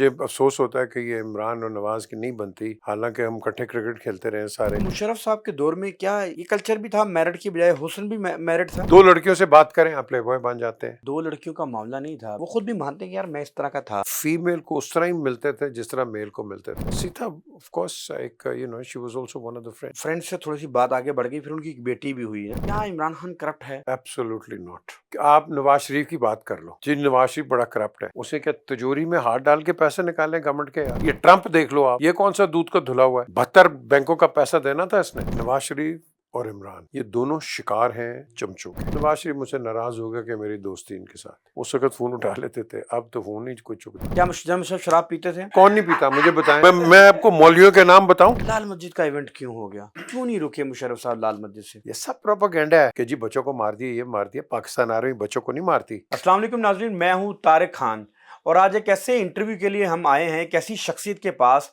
مجھے افسوس ہوتا ہے کہ یہ عمران اور نواز کی نہیں بنتی، حالانکہ ہم اکٹھے کرکٹ کھیلتے رہے سارے۔ مشرف صاحب کے دور میں کیا یہ کلچر بھی تھا میرٹ کی بجائے حسن بھی میرٹ تھا؟ دو لڑکیوں سے بات کریں آپ پلے بوائے بن جاتے ہیں۔ دو لڑکیوں کا معاملہ نہیں تھا، وہ خود بھی مانتے ہیں کہ یار میں اس طرح کا تھا۔ فیمیل کو اس طرح ہی ملتے تھے جس طرح میل کو ملتے تھے۔ سیتا آف کورس ایک she was also one of the friend. Friend سے تھوڑی سی بات آگے بڑھ گئی، پھر ان کی ایک بیٹی بھی ہوئی ہے۔ کیا عمران خان کرپٹ ہے؟ Absolutely not. آپ نواز شریف کی بات کر لو، جی نواز شریف بڑا کرپٹ ہے، اسے کیا تجوری میں ہاتھ ڈال کے پیسے نکالے گورنمنٹ کے؟ یہ ٹرمپ دیکھ لو آپ، یہ کون سا دودھ کا دھلا ہوا ہے؟ 72 بینکوں کا پیسہ دینا تھا اس نے۔ نواز شریف اور عمران یہ دونوں شکار ہیں چمچوں کے۔ نواز شریف مجھ سے ناراض ہو گیا کہ میری دوستی ان کے ساتھ، اس وقت فون اٹھا لیتے تھے، اب تو فون نہیں کوئی چکتا۔ کیا مشرف شراب پیتے تھے؟ کون نہیں پیتا مجھے بتائیں، میں آپ کو مولویوں کے نام بتاؤں؟ لال مسجد کا ایونٹ کیوں ہو گیا؟ کیوں نہیں رکے مشرف صاحب لال مسجد سے؟ یہ سب پروپیگنڈا ہے کہ جی بچوں کو مار دیا، یہ مار دیا۔ پاکستان آرمی بچوں کو نہیں مارتی۔ السلام علیکم ناظرین، میں ہوں طارق خان، اور آج ایک ایسے انٹرویو کے لیے ہم آئے ہیں ایک ایسی شخصیت کے پاس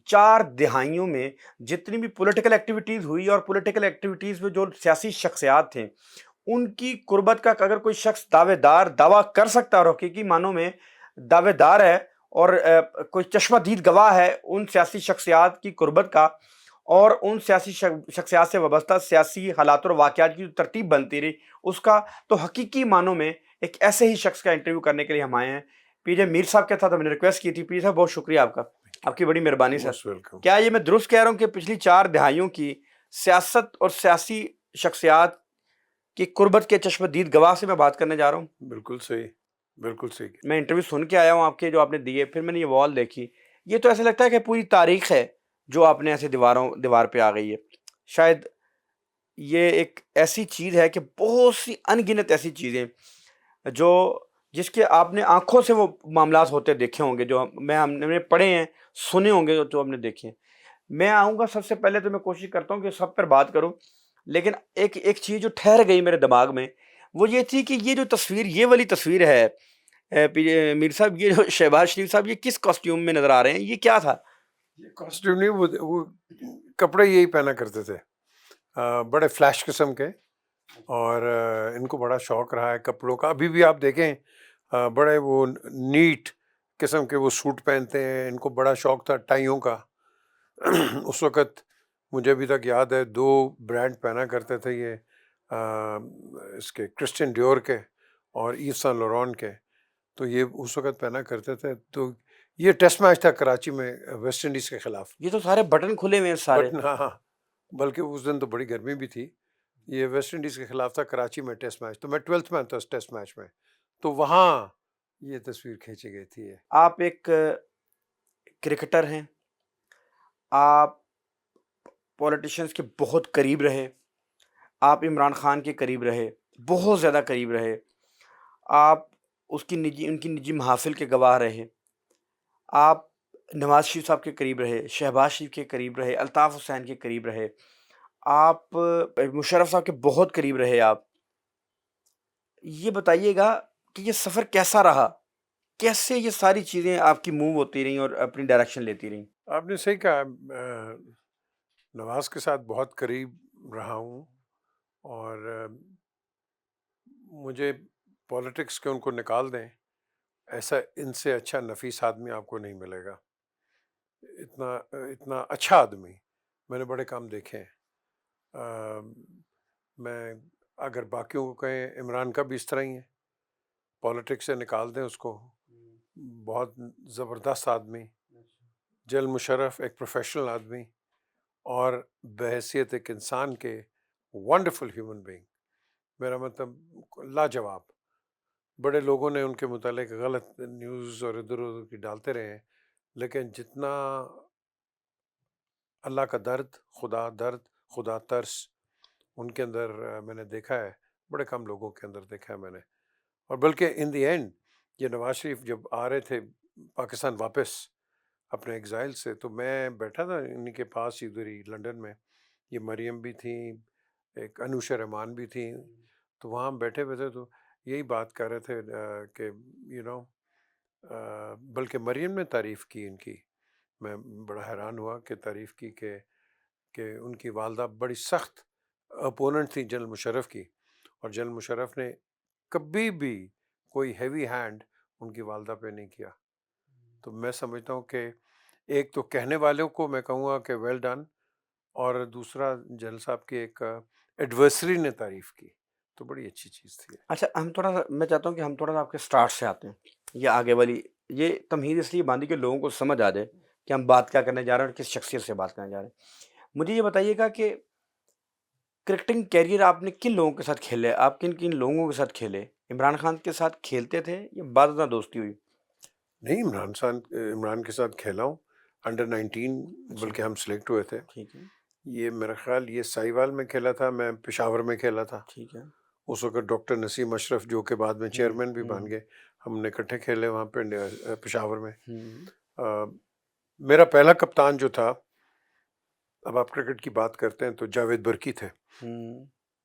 4 دہائیوں میں جتنی بھی پولیٹیکل ایکٹیویٹیز ہوئی اور پولیٹیکل ایکٹیویٹیز میں جو سیاسی شخصیات تھے ان کی قربت کا اگر کوئی شخص دعویٰ کر سکتا ہے اور حقیقی معنوں میں دعوے دار ہے اور کوئی چشمہ دید گواہ ہے ان سیاسی شخصیات کی قربت کا اور ان سیاسی شخصیات سے وابستہ سیاسی حالات اور واقعات کی جو ترتیب بنتی رہی اس کا، تو حقیقی معنوں میں ایک ایسے ہی شخص کا انٹرویو کرنے کے لیے ہم آئے ہیں۔ پی جے میر صاحب کے ساتھ میں نے ریکویسٹ کی تھی۔ پی جے صاحب بہت شکریہ آپ کی بڑی مہربانی سر۔ Most welcome. کیا یہ میں درست کہہ رہا ہوں کہ پچھلی 4 دہائیوں کی سیاست اور سیاسی شخصیات کی قربت کے چشم دید گواہ سے میں بات کرنے جا رہا ہوں؟ بالکل صحیح، بالکل صحیح۔ میں انٹرویو سن کے آیا ہوں آپ کے جو آپ نے دیے، پھر میں نے یہ وال دیکھی، یہ تو ایسا لگتا ہے کہ پوری تاریخ ہے جو آپ نے ایسے دیوار پہ آ گئی ہے۔ شاید یہ ایک ایسی چیز ہے کہ بہت سی ان گنت ایسی چیزیں جس کے آپ نے آنکھوں سے وہ معاملات ہوتے دیکھے ہوں گے، جو ہم نے پڑھے ہیں، سنے ہوں گے، جو ہم نے دیکھے ہیں۔ میں آؤں گا سب سے پہلے تو میں کوشش کرتا ہوں کہ سب پر بات کروں، لیکن ایک چیز جو ٹھہر گئی میرے دماغ میں وہ یہ تھی کہ یہ جو تصویر، یہ والی تصویر ہے میر صاحب، یہ جو شہباز شریف صاحب یہ کس کاسٹیوم میں نظر آ رہے ہیں؟ یہ کیا تھا؟ یہ کاسٹیوم نہیں، وہ کپڑے یہی پہنا کرتے تھے، بڑے فلیش قسم کے، اور ان کو بڑا شوق رہا ہے کپڑوں کا۔ ابھی بھی آپ دیکھیں بڑے وہ نیٹ قسم کے وہ سوٹ پہنتے ہیں، ان کو بڑا شوق تھا ٹائیوں کا۔ اس وقت مجھے ابھی تک یاد ہے 2 برانڈ پہنا کرتے تھے یہ، اس کے کرسچن ڈیور کے اور ایو سان لوران کے، تو یہ اس وقت پہنا کرتے تھے۔ تو یہ ٹیسٹ میچ تھا کراچی میں ویسٹ انڈیز کے خلاف۔ یہ تو سارے بٹن کھلے ہوئے ہیں سارے۔ ہاں ہاں، بلکہ اس دن تو بڑی گرمی بھی تھی۔ یہ ویسٹ انڈیز کے خلاف تھا کراچی میں ٹیسٹ میچ، تو میں 12th میں تھا اس ٹیسٹ میچ میں، تو وہاں یہ تصویر کھینچی گئی تھی۔ آپ ایک کرکٹر ہیں، آپ پولیٹیشنز کے بہت قریب رہے، آپ عمران خان کے قریب رہے، بہت زیادہ قریب رہے، آپ ان کی نجی محافل کے گواہ رہے، آپ نواز شریف صاحب کے قریب رہے، شہباز شریف کے قریب رہے، الطاف حسین کے قریب رہے، آپ مشرف صاحب کے بہت قریب رہے۔ آپ یہ بتائیے گا کہ یہ سفر کیسا رہا، کیسے یہ ساری چیزیں آپ کی موو ہوتی رہیں اور اپنی ڈائریکشن لیتی رہیں؟ آپ نے صحیح کہا، نواز کے ساتھ بہت قریب رہا ہوں، اور مجھے پولیٹکس کے ان کو نکال دیں، ایسا ان سے اچھا نفیس آدمی آپ کو نہیں ملے گا۔ اتنا اچھا آدمی میں نے بڑے کام دیکھے ہیں۔ میں اگر باقیوں کو کہیں عمران کا بھی اس طرح ہی ہے، پولیٹکس سے نکال دیں اس کو، بہت زبردست آدمی۔ جنرل مشرف ایک پروفیشنل آدمی اور بحیثیت ایک انسان کے ونڈرفل ہیومن بینگ، میرا مطلب لاجواب۔ بڑے لوگوں نے ان کے متعلق غلط نیوز اور ادھر ادھر کی ڈالتے رہے ہیں، لیکن جتنا اللہ کا درد، خدا ترس ان کے اندر میں نے دیکھا ہے، بڑے کم لوگوں کے اندر دیکھا ہے میں نے۔ اور بلکہ ان دی اینڈ یہ نواز شریف جب آ رہے تھے پاکستان واپس اپنے ایگزائل سے، تو میں بیٹھا تھا انہی کے پاس ادھر ہی لنڈن میں، یہ مریم بھی تھیں، ایک انوشا رحمان بھی تھیں، تو وہاں ہم بیٹھے ہوئے تھے، تو یہی بات کر رہے تھے کہ بلکہ مریم نے تعریف کی ان کی، میں بڑا حیران ہوا کہ تعریف کی کہ ان کی والدہ بڑی سخت اپوننٹ تھی جنرل مشرف کی، اور جنرل مشرف نے کبھی بھی کوئی ہیوی ہینڈ ان کی والدہ پہ نہیں کیا۔ تو میں سمجھتا ہوں کہ ایک تو کہنے والوں کو میں کہوں گا کہ ویل ڈن، اور دوسرا جنرل صاحب کی ایک ایڈورسری نے تعریف کی تو بڑی اچھی چیز تھی۔ اچھا ہم تھوڑا سا میں چاہتا ہوں کہ ہم تھوڑا سا آپ کے سٹارٹ سے آتے ہیں، یہ آگے والی یہ تمہید اس لیے باندھی کہ لوگوں کو سمجھ آ جائے کہ ہم بات کیا کرنے جا رہے ہیں اور کس شخصیت سے بات کرنے جا رہے ہیں۔ مجھے یہ بتائیے گا کہ کرکٹنگ کیریئر آپ نے کن لوگوں کے ساتھ کھیلے، آپ کن کن لوگوں کے ساتھ کھیلے؟ عمران خان کے ساتھ کھیلتے تھے یا بعد ازاں دوستی ہوئی؟ نہیں، عمران کے ساتھ کھیلا ہوں، انڈر 19 اچھا بلکہ ہم سلیکٹ ہوئے تھے۔ ٹھیک ہے یہ میرا خیال یہ ساہیوال میں کھیلا تھا، میں پشاور میں کھیلا تھا۔ ٹھیک ہے اس وقت ڈاکٹر نسیم اشرف جو کہ بعد میں چیئرمین بھی بن گئے، ہم نے اکٹھے کھیلے وہاں پہ پشاور میں۔ میرا پہلا کپتان جو تھا، اب آپ کرکٹ کی بات کرتے ہیں تو جاوید برکی تھے،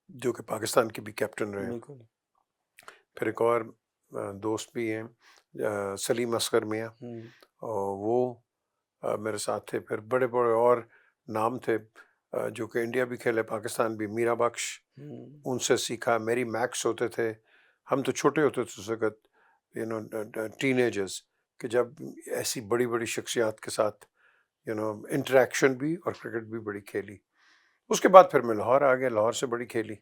جو کہ پاکستان کے بھی کیپٹن رہے ہیں۔ بالکل پھر ایک اور دوست بھی ہیں سلیم اصغر میاں، اور وہ میرے ساتھ تھے۔ پھر بڑے بڑے اور نام تھے جو کہ انڈیا بھی کھیلے، پاکستان بھی، میرا بخش، ان سے سیکھا۔ میری میکس ہوتے تھے، ہم تو چھوٹے ہوتے تھے اس وقت، ٹین ایجرز، کہ جب ایسی بڑی بڑی شخصیات کے ساتھ انٹریکشن بھی اور کرکٹ بھی بڑی کھیلی۔ اس کے بعد پھر میں لاہور آ گیا، لاہور سے بڑی کھیلی۔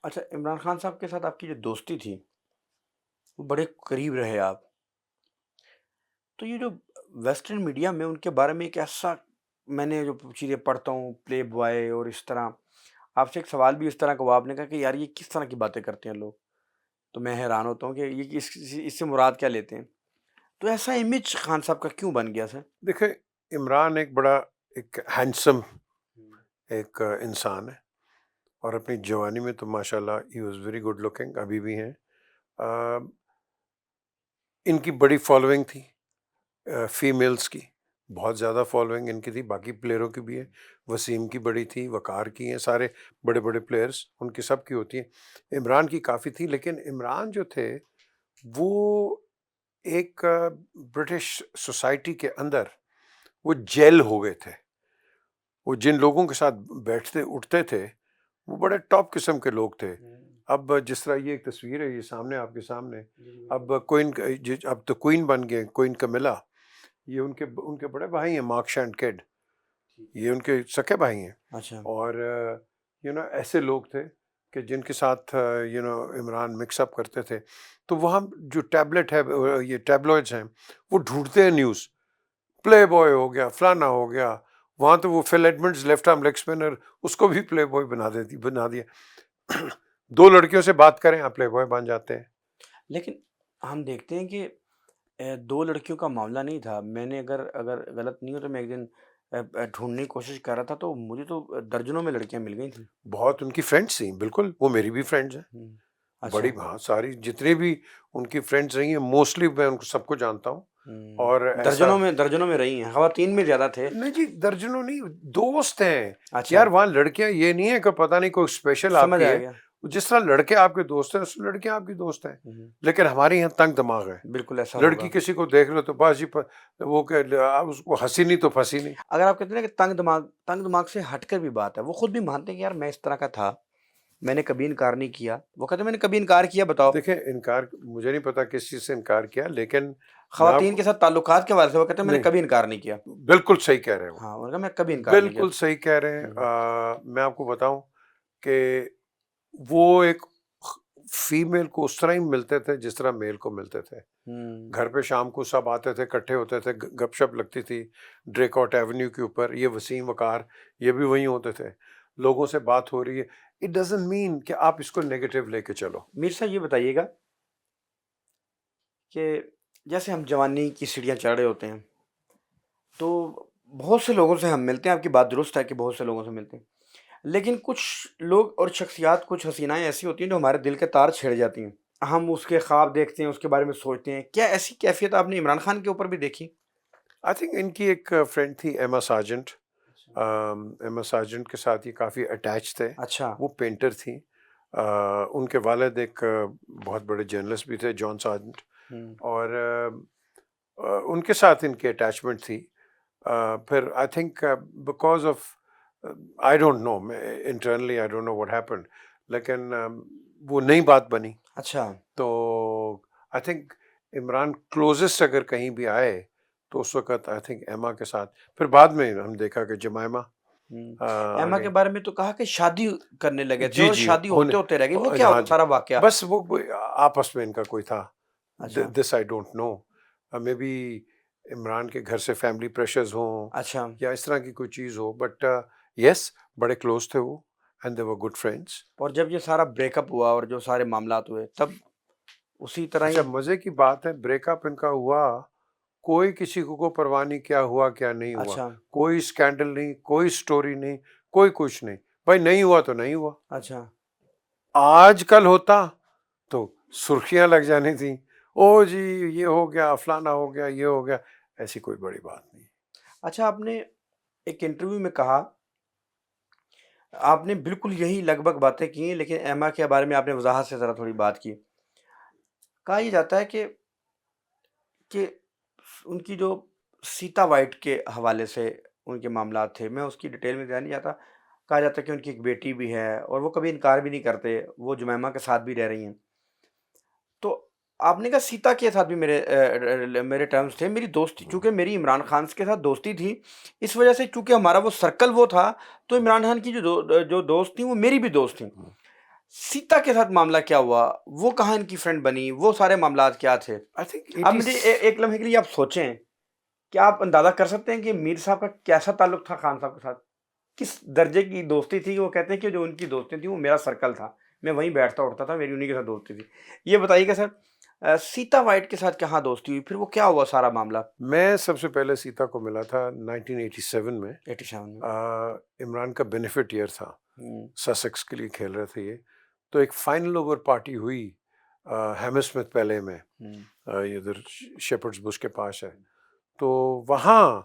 اچھا عمران خان صاحب کے ساتھ آپ کی جو دوستی تھی وہ بڑے قریب رہے آپ، تو یہ جو ویسٹرن میڈیا میں ان کے بارے میں ایک ایسا میں نے جو چیزیں پڑھتا ہوں، پلے بوائے اور اس طرح، آپ سے ایک سوال بھی اس طرح کا آپ نے کہا کہ یار یہ کس طرح کی باتیں کرتے ہیں لوگ، تو میں حیران ہوتا ہوں کہ یہ اس سے مراد کیا لیتے ہیں، تو ایسا امیج خان صاحب کا کیوں بن گیا سر؟ دیکھیں، عمران ایک بڑا ایک ہینڈسم ایک انسان ہے، اور اپنی جوانی میں تو ماشاءاللہ he was very good looking, ابھی بھی ہیں۔ ان کی بڑی فالوئنگ تھی، فیمیلز کی بہت زیادہ فالوئنگ ان کی تھی، باقی پلیئروں کی بھی ہے، وسیم کی بڑی تھی، وقار کی ہیں، سارے بڑے بڑے پلیئرز ان کی سب کی ہوتی ہیں۔ عمران کی کافی تھی، لیکن عمران جو تھے وہ ایک برٹش سوسائٹی کے اندر وہ جیل ہو گئے تھے۔ وہ جن لوگوں کے ساتھ بیٹھتے اٹھتے تھے وہ بڑے ٹاپ قسم کے لوگ تھے۔ اب جس طرح یہ ایک تصویر ہے، یہ سامنے آپ کے سامنے، اب اب تو کوئین بن گئے، کوئین کمیلا، یہ ان کے بڑے بھائی ہیں، مارک اینڈ کیڈ، یہ ان کے سکے بھائی ہیں۔ اچھا اور ایسے لوگ تھے کہ جن کے ساتھ عمران مکس اپ کرتے تھے، تو وہاں جو ٹیبلٹ ہے، یہ ٹیبلوئڈز ہیں، وہ ڈھونڈتے ہیں نیوز، پلے بوائے ہو گیا، فلانا ہو گیا، وہاں تو وہ فل ایڈمنڈز لیفٹ آرم لیگ اسپنر، اس کو بھی پلے بوائے بنا دیا۔ دو لڑکیوں سے بات کریں آپ پلے بوائے بن جاتے ہیں۔ لیکن ہم دیکھتے ہیں کہ دو لڑکیوں کا معاملہ نہیں تھا، میں نے اگر غلط نہیں ہو تو میں ایک دن ڈھونڈنے کی کوشش کر رہا تھا تو مجھے تو درجنوں میں لڑکیاں مل گئی تھیں۔ بہت ان کی فرینڈس تھیں، بالکل، وہ میری بھی فرینڈز ہیں، اچھا بڑی، ہاں، ساری جتنی بھی ان کی فرینڈز رہی ہیں، موسٹلی میں ان کو سب کو جانتا ہوں۔ اور ایسا درجنوں میں رہی ہیں، خواتین میں زیادہ تھے۔ نہیں جی، درجنوں نہیں، دوست ہیں اچھا یار، وہاں لڑکیاں یہ نہیں ہے کہ پتہ نہیں کوئی اسپیشل آپ سمجھ کی آ ہے، گیا، جس طرح لڑکے آپ کے دوست ہیں اس طرح لڑکیاں آپ کی دوست ہیں، لیکن ہمارے یہاں تنگ دماغ ہے، بالکل ایسا لڑکی ہوگا۔ کسی کو دیکھ لو تو بس جی وہ کہ آپ اس کو ہنسی نہیں تو پھنسی نہیں۔ اگر آپ کہتے ہیں کہ تنگ دماغ سے ہٹ کر بھی بات ہے، وہ خود بھی مانتے ہیں کہ یار میں اس طرح کا تھا، میں نے کبھی انکار نہیں کیا، وہ کہتے ہیں میں نے کبھی انکار کیا، بتاؤ۔ دیکھیں، انکار مجھے نہیں پتا کس چیز سے انکار کیا، لیکن خواتین کے ساتھ تعلقات کے حوالے سے وہ کہتے ہیں میں نے نہیں، کبھی انکار نہیں کیا۔ بالکل صحیح کہہ رہے ہیں وہ، ہاں انہوں نے کہا میں کبھی انکار نہیں کیا۔ بالکل صحیح کہہ رہے ہیں۔ میں آپ کو بتاؤں کہ وہ ایک فیمیل کو اس طرح ہی ملتے تھے جس طرح میل کو ملتے تھے۔ گھر پہ شام کو سب آتے تھے، اکٹھے ہوتے تھے، گپ شپ لگتی تھی ڈریک آؤٹ ایونیو کے اوپر، یہ وسیم، وقار، یہ بھی وہیں ہوتے تھے، لوگوں سے بات ہو رہی ہے، اٹ ڈزنٹ مین کہ آپ اس کو نیگیٹو لے کے چلو۔ میر صاحب یہ بتائیے گا کہ جیسے ہم جوانی کی سیڑھیاں چڑھ رہے ہوتے ہیں تو بہت سے لوگوں سے ہم ملتے ہیں، آپ کی بات درست ہے کہ بہت سے لوگوں سے ملتے ہیں، لیکن کچھ لوگ اور شخصیات، کچھ حسینائیں ایسی ہوتی ہیں جو ہمارے دل کے تار چھیڑ جاتی ہیں، ہم اس کے خواب دیکھتے ہیں، اس کے بارے میں سوچتے ہیں، کیا ایسی کیفیت آپ نے عمران خان کے اوپر بھی دیکھی؟ آئی تھنک ان کی ایک فرینڈ تھی ایما سارجنٹ، ایما سارجنٹ کے ساتھ یہ کافی اٹیچ تھے، اچھا وہ پینٹر تھیں، ان کے والد ایک بہت بڑے جرنلسٹ بھی تھے، جان سارجنٹ، اور ان کے ساتھ ان کی اٹیچمنٹ تھی۔ پھر I think because of I don't know, internally I don't know what happened, لیکن وہ نئی بات بنی۔ اچھا تو آئی تھنک عمران کلوزسٹ اگر کہیں بھی آئے تو اس وقت آئی تھنک ایما کے ساتھ، پھر بعد میں ہم دیکھا کہ جمائما ایما کے بارے میں تو کہا کہ شادی کرنے لگے تھے جی اور جی شادی ہوتے ہوتے رہ گئی، وہ کیا ہاں ہوتا جی، سارا واقعہ؟ بس وہ آپس میں ان کا کوئی تھا، اچھا this I don't know, maybe Imran کے گھر سے فیملی پریشرز ہوں اچھا، یا اس طرح کی کوئی چیز ہو، بٹ یس بڑے کلوز تھے وہ، and they were good friends. اور جب یہ سارا بریک اپ ہوا اور جو سارے معاملات ہوئے تب اسی طرح ہی اچھا مزے کی بات ہے، بریک اپ ان کا ہوا، کوئی کسی کو پرواہ نہیں کیا ہوا کیا نہیں ہوا، اچھا کوئی اسکینڈل نہیں، کوئی سٹوری نہیں، کوئی کچھ نہیں، بھائی نہیں ہوا تو نہیں ہوا. اچھا آج کل ہوتا تو سرخیاں لگ جانی تھیں، او جی یہ ہو گیا، فلانا ہو گیا، یہ ہو گیا، ایسی کوئی بڑی بات نہیں. اچھا، آپ نے ایک انٹرویو میں کہا، آپ نے بالکل یہی لگ بھگ باتیں کی ہیں لیکن ایما کے بارے میں آپ نے وضاحت سے ذرا تھوڑی بات کی. کہا یہ جاتا ہے کہ ان کی جو سیتا وائٹ کے حوالے سے ان کے معاملات تھے، میں اس کی ڈیٹیل میں جانا نہیں چاہتا. کہا جاتا ہے کہ ان کی ایک بیٹی بھی ہے اور وہ کبھی انکار بھی نہیں کرتے، وہ جمیمہ کے ساتھ بھی رہ رہی ہیں. تو آپ نے کہا سیتا کے ساتھ بھی میرے ٹرمز تھے، میری دوستی چونکہ میری عمران خان کے ساتھ دوستی تھی، اس وجہ سے چونکہ ہمارا وہ سرکل وہ تھا، تو عمران خان کی جو دوست تھیں وہ میری بھی دوست تھیں. سیتا کے ساتھ معاملہ کیا ہوا، وہ کہاں ان کی فرینڈ بنی، وہ سارے معاملات کیا تھے؟ آئی تھنک اب مجھے ایک لمحے کے لیے آپ سوچیں کہ آپ اندازہ کر سکتے ہیں کہ میر صاحب کا کیسا تعلق تھا خان صاحب کے ساتھ، کس درجے کی دوستی تھی. وہ کہتے ہیں کہ جو ان کی دوستی تھی وہ میرا سرکل تھا، میں وہیں بیٹھتا اٹھتا تھا، میری انہی کے ساتھ دوستی تھی. یہ بتائیے کہ سر سیتا وائٹ کے ساتھ کہاں دوستی ہوئی، پھر وہ کیا ہوا سارا معاملہ؟ میں سب سے پہلے سیتا کو ملا تھا 1987 میں، 87 میں. عمران کا بینیفٹ ایئر تھا، سسیکس کے لیے کھیل رہے تھے یہ، تو ایک فائنل اوور پارٹی ہوئی ہیمسمتھ پیلے میں، یہ ادھر شیپرڈز بش کے پاس ہے. تو وہاں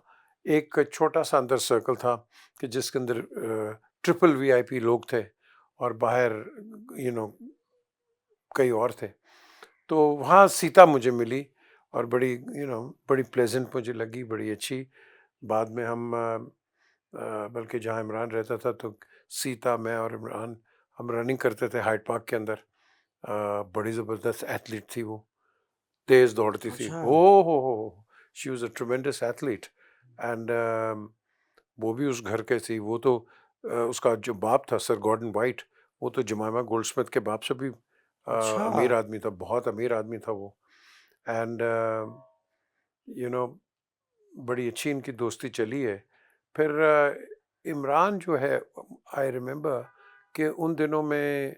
ایک چھوٹا سا اندر سرکل تھا کہ جس کے اندر ٹرپل وی آئی پی لوگ تھے اور باہر کئی اور تھے. تو وہاں سیتا مجھے ملی اور بڑی بڑی پلیزنٹ مجھے لگی، بڑی اچھی. بعد میں ہم بلکہ جہاں عمران رہتا تھا تو سیتا، میں اور عمران ہم رننگ کرتے تھے ہائیڈ پارک کے اندر. بڑی زبردست ایتھلیٹ تھی وہ، تیز دوڑتی تھی، اچھا ہو she was a tremendous athlete. And وہ بھی اس گھر کے تھی. وہ تو اس کا جو باپ تھا سر گارڈن وائٹ، وہ تو جمائما گولڈ اسمتھ کے باپ سے بھی اچھا امیر آدمی تھا، بہت امیر آدمی تھا وہ. اینڈ بڑی اچھی ان کی دوستی چلی ہے. پھر عمران جو ہے، آئی ریممبر کہ ان دنوں میں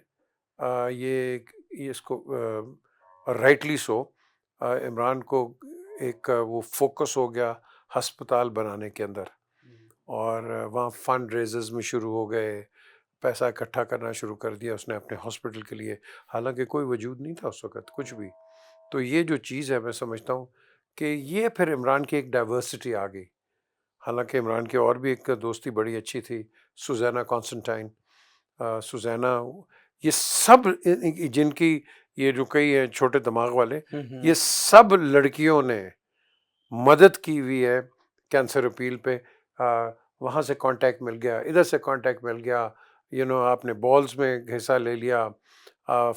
یہ اس کو رائٹلی سو عمران کو ایک وہ فوکس ہو گیا ہسپتال بنانے کے اندر، اور وہاں فنڈ ریزز میں شروع ہو گئے، پیسہ اکٹھا کرنا شروع کر دیا اس نے اپنے ہاسپٹل کے لیے، حالانکہ کوئی وجود نہیں تھا اس وقت کچھ بھی. تو یہ جو چیز ہے میں سمجھتا ہوں کہ یہ پھر عمران کی ایک ڈائیورسٹی آ گئی. حالانکہ عمران کی اور بھی ایک دوستی بڑی اچھی تھی، سوزینا کانسٹنٹائن. سوزینا، یہ سب جن کی یہ جو کئی ہیں چھوٹے دماغ والے، یہ سب لڑکیوں نے مدد کی ہوئی ہے کینسر اپیل پہ. وہاں سے کانٹیکٹ مل گیا، ادھر سے کانٹیکٹ مل گیا، آپ نے بالز میں حصہ لے لیا،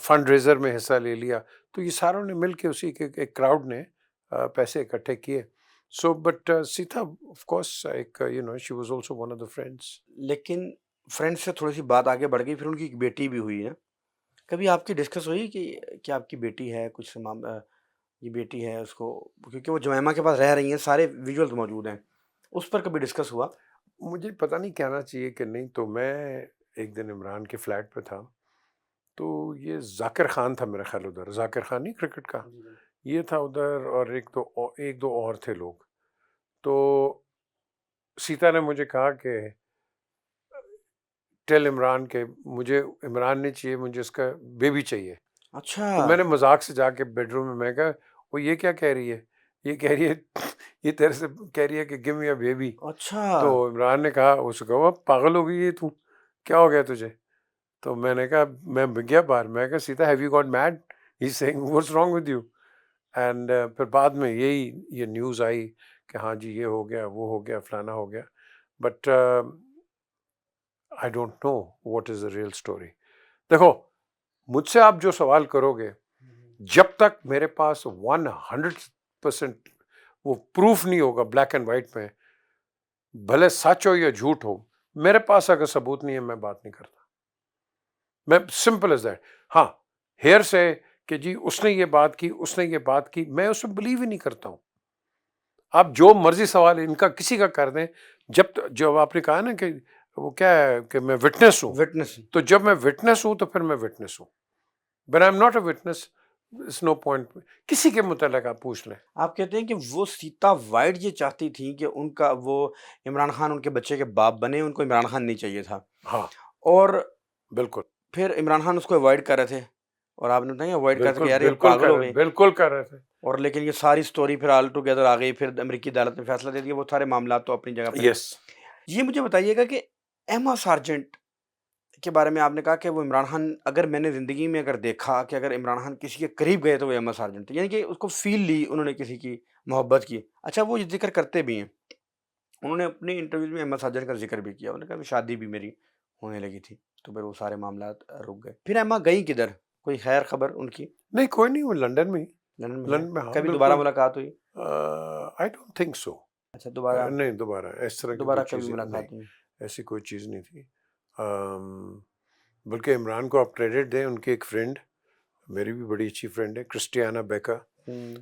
فنڈ ریزر میں حصہ لے لیا. تو یہ ساروں نے مل کے اسی کے ایک کراؤڈ نے پیسے اکٹھے کیے. So but Sita of course ایک she was also one of the friends. لیکن فرینڈ سے تھوڑی سی بات آگے بڑھ گئی، پھر ان کی ایک بیٹی بھی ہوئی ہے. کبھی آپ کی ڈسکس ہوئی کہ آپ کی بیٹی ہے، کچھ یہ بیٹی ہے اس کو، کیونکہ وہ جمائما کے پاس رہ رہی ہیں، سارے ویژولز موجود ہیں، اس پر کبھی ڈسکس ہوا؟ مجھے پتہ نہیں کہنا چاہیے کہ نہیں. تو میں ایک دن عمران کے فلیٹ پہ تھا، تو یہ ذاکر خان تھا میرا خیال ادھر، ذاکر خان نہیں کرکٹ کا، یہ تھا ادھر، اور ایک دو اور تھے لوگ. تو سیتا نے مجھے کہا کہ ٹیل عمران کہ مجھے عمران نہیں چاہیے، مجھے اس کا بیبی چاہیے. اچھا تو میں نے مذاق سے جا کے بیڈ روم میں کہا وہ یہ کیا کہہ رہی ہے، یہ کہہ رہی ہے یہ تیرے سے کہہ رہی ہے کہ گیو می اے بیبی. اچھا تو عمران نے کہا، اس کو کہا پاگل ہو گئی ہے تو، کیا ہو گیا تجھے؟ تو میں نے کہا، میں گیا باہر، میں کہا Sita have you got mad? He is saying what's wrong with you. And پھر بعد میں یہ نیوز آئی کہ ہاں جی یہ ہو گیا، وہ ہو گیا، فلانا ہو گیا. But I don't know what is the real story. دیکھو مجھ سے آپ جو سوال کرو گے، جب تک میرے پاس 100% وہ پروف نہیں ہوگا بلیک اینڈ وائٹ میں، بھلے سچ ہو یا جھوٹ ہو، میرے پاس اگر ثبوت نہیں ہے میں بات نہیں کرتا. میں سمپل از دیٹ. ہاں ہیئر سے کہ جی اس نے یہ بات کی، اس نے یہ بات کی، میں اس میں بلیو ہی نہیں کرتا ہوں. آپ جو مرضی سوال ان کا کسی کا کر دیں، جب آپ نے کہا نا کہ وہ کیا ہے کہ میں وٹنس ہوں، وٹنس. تو جب میں وٹنس ہوں تو پھر میں وٹنس ہوں. But I am not a witness, it's no point. کسی کے متعلق آپ پوچھ لیں. آپ کہتے ہیں کہ وہ سیتا وائٹ یہ چاہتی تھی کہ ان کا وہ عمران خان ان کے بچے کے باپ بنے، ان کو عمران خان نہیں چاہیے تھا، ہاں اور بالکل پھر عمران خان اس کو اوائڈ کر رہے تھے، اور آپ نے بتایا اوائڈ کر کے بالکل یار یہ بالکل پاگل کر ہو رہے گئے، بالکل کر رہے تھے. اور لیکن یہ ساری سٹوری پھر آل ٹوگیدر آ گئی، پھر امریکی عدالت نے فیصلہ دے دیا. وہ سارے معاملات تو اپنی جگہ پر ہیں. یس. یہ مجھے بتائیے گا کہ ایما سارجنٹ کے بارے میں آپ نے کہا کہ وہ عمران خان، اگر میں نے زندگی میں اگر دیکھا کہ اگر عمران خان کسی کے قریب گئے تو وہ ایما سارجنٹ تھے، یعنی کہ اس کو فیل لی انہوں نے کسی کی محبت کی. اچھا وہ یہ ذکر کرتے بھی ہیں، انہوں نے اپنی انٹرویوز میں ایما سارجنٹ کا ذکر بھی کیا، انہوں نے کہا کہ شادی بھی میری ہونے لگی تھی، تو پھر وہ سارے معاملات رک گئے. پھر ایما گئی کدھر؟ کوئی خیر خبر ان کی؟ نہیں کوئی نہیں، وہ لنڈن میں ہی. لندن میں ہے؟ لندن میں ہاں کبھی دوبارہ بالکل. ملاقات ہوئی؟ I don't think so. اچھا دوبارہ نہیں دوبارہ اس طرح کی دوبارہ کوئی کبھی چیز نہیں، ملاقات ہوئی؟ ایسی کوئی چیز نہیں تھی. بلکہ عمران کو آپ کریڈٹ دیں، ان کی ایک فرینڈ، میری بھی بڑی اچھی فرینڈ ہے کرسٹیانا بیکا،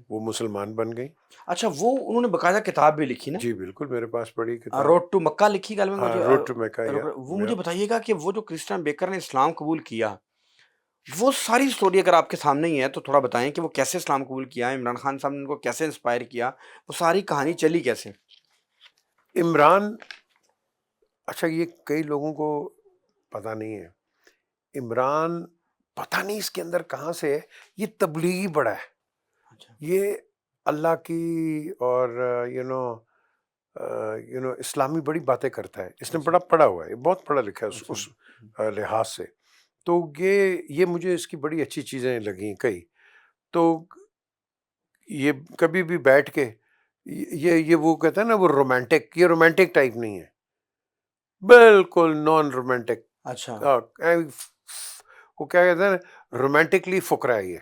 وہ مسلمان بن گئی. اچھا وہ انہوں نے باقاعدہ کتاب بھی لکھی نا، جی بالکل میرے پاس پڑھی کتاب. روڈ ٹو مکہ لکھی گل میں ہاں مجھے روڈ ٹو میکا. یا وہ مجھے بتائیے گا کہ وہ جو کرسٹین بیکر نے اسلام قبول کیا، وہ ساری سٹوری اگر آپ کے سامنے ہی ہے تو تھوڑا بتائیں کہ وہ کیسے اسلام قبول کیا، عمران خان صاحب نے ان کو کیسے انسپائر کیا، وہ ساری کہانی چلی کیسے؟ عمران، اچھا یہ کئی لوگوں کو پتہ نہیں ہے، عمران پتہ نہیں اس کے اندر کہاں سے ہے، یہ تبلیغی بڑا ہے. اچھا یہ اللہ کی اور اسلامی بڑی باتیں کرتا ہے. اس نے بڑا پڑھا ہوا ہے، بہت پڑھا لکھا ہے اس لحاظ سے. تو یہ مجھے اس کی بڑی اچھی چیزیں لگیں کئی. تو یہ کبھی بھی بیٹھ کے یہ وہ کہتا ہے نا وہ رومانٹک، یہ رومانٹک ٹائپ نہیں ہے، بالکل نان رومانٹک. اچھا وہ کیا کہتے ہیں رومانٹکلی فقرا ہے یہ،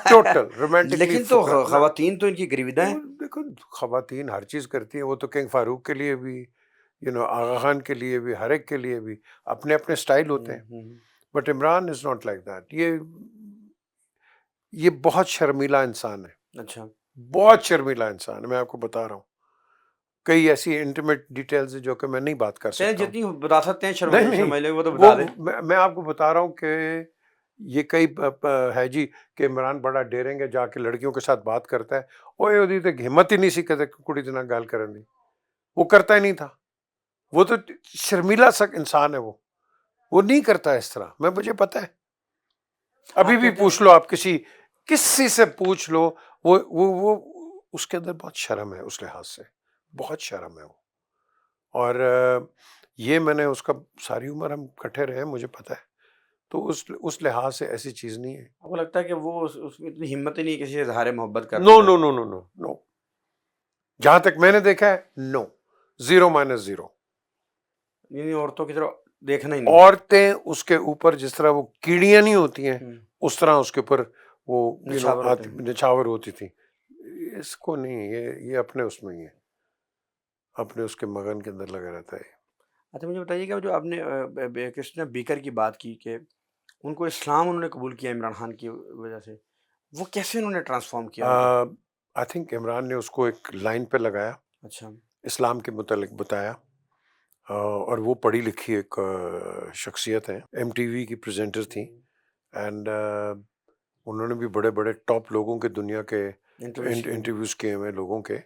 ٹوٹل رومانٹکلی لیکن تو فقرا. خواتین تو ان کی گریویدہ ہیں. دیکھو خواتین ہر چیز کرتی ہیں، وہ تو کنگ فاروق کے لیے بھی، آغا خان کے لیے بھی، ہر ایک کے لیے بھی اپنے اپنے سٹائل ہوتے ہیں. But Imran is not like that. یہ بہت شرمیلا انسان ہے، اچھا بہت شرمیلا انسان ہے. میں آپ کو بتا رہا ہوں کئی ایسی انٹیمیٹ ڈیٹیلز جو کہ میں نہیں بات کر چلیں سکتا ہوں. جتنی بتا سکتے ہیں نہیں شرمیلے وہ تو وہ بتا دیں. میں آپ کو بتا رہا ہوں کہ یہ کئی ہے جی کہ عمران بڑا ڈیریں گے، جا کے لڑکیوں کے ساتھ بات کرتا ہے. اوے وہ تک ہمت ہی نہیں سی کہ کڑی دن گال کرن دی، وہ کرتا ہی نہیں تھا. وہ تو شرمیلا سک انسان ہے، وہ نہیں کرتا اس طرح. مجھے پتہ ہے، ابھی بھی پوچھ لو آپ کسی سے پوچھ لو، وہ اس کے اندر بہت شرم ہے، اس لحاظ سے بہت شرم ہے وہ. اور یہ میں نے اس کا ساری عمر ہم کٹھے رہے، مجھے پتہ ہے. تو اس لحاظ سے ایسی چیز نہیں ہے. آپ کو لگتا ہے کہ وہ اس میں اتنی ہمت ہی نہیں کسی سے اظہار محبت کرنے نو نو نو نو نو نو، جہاں تک میں نے دیکھا ہے نو، 0-0. یعنی عورتوں کی طرح دیکھنا ہی نہیں. عورتیں اس کے اوپر جس طرح وہ کیڑیاں نہیں ہوتی ہیں، اس طرح اس کے اوپر وہ نچھاور ہوتی تھی. اس کو نہیں، یہ اپنے اس میں ہی ہے، اپنے اس کے مغن کے اندر لگا رہتا ہے. اچھا مجھے بتائیے گا جو آپ نے کرسٹین بیکر کی بات کی کہ ان کو اسلام انہوں نے قبول کیا عمران خان کی وجہ سے، وہ کیسے انہوں نے ٹرانسفارم کیا؟ آئی تھنک عمران نے اس کو ایک لائن پہ لگایا، اچھا اسلام کے متعلق بتایا. اور وہ پڑھی لکھی ایک شخصیت ہیں، MTV کی پریزنٹر تھیں، اینڈ انہوں نے بھی بڑے بڑے ٹاپ لوگوں کے دنیا کے انٹرویوز کیے ہوئے لوگوں کے.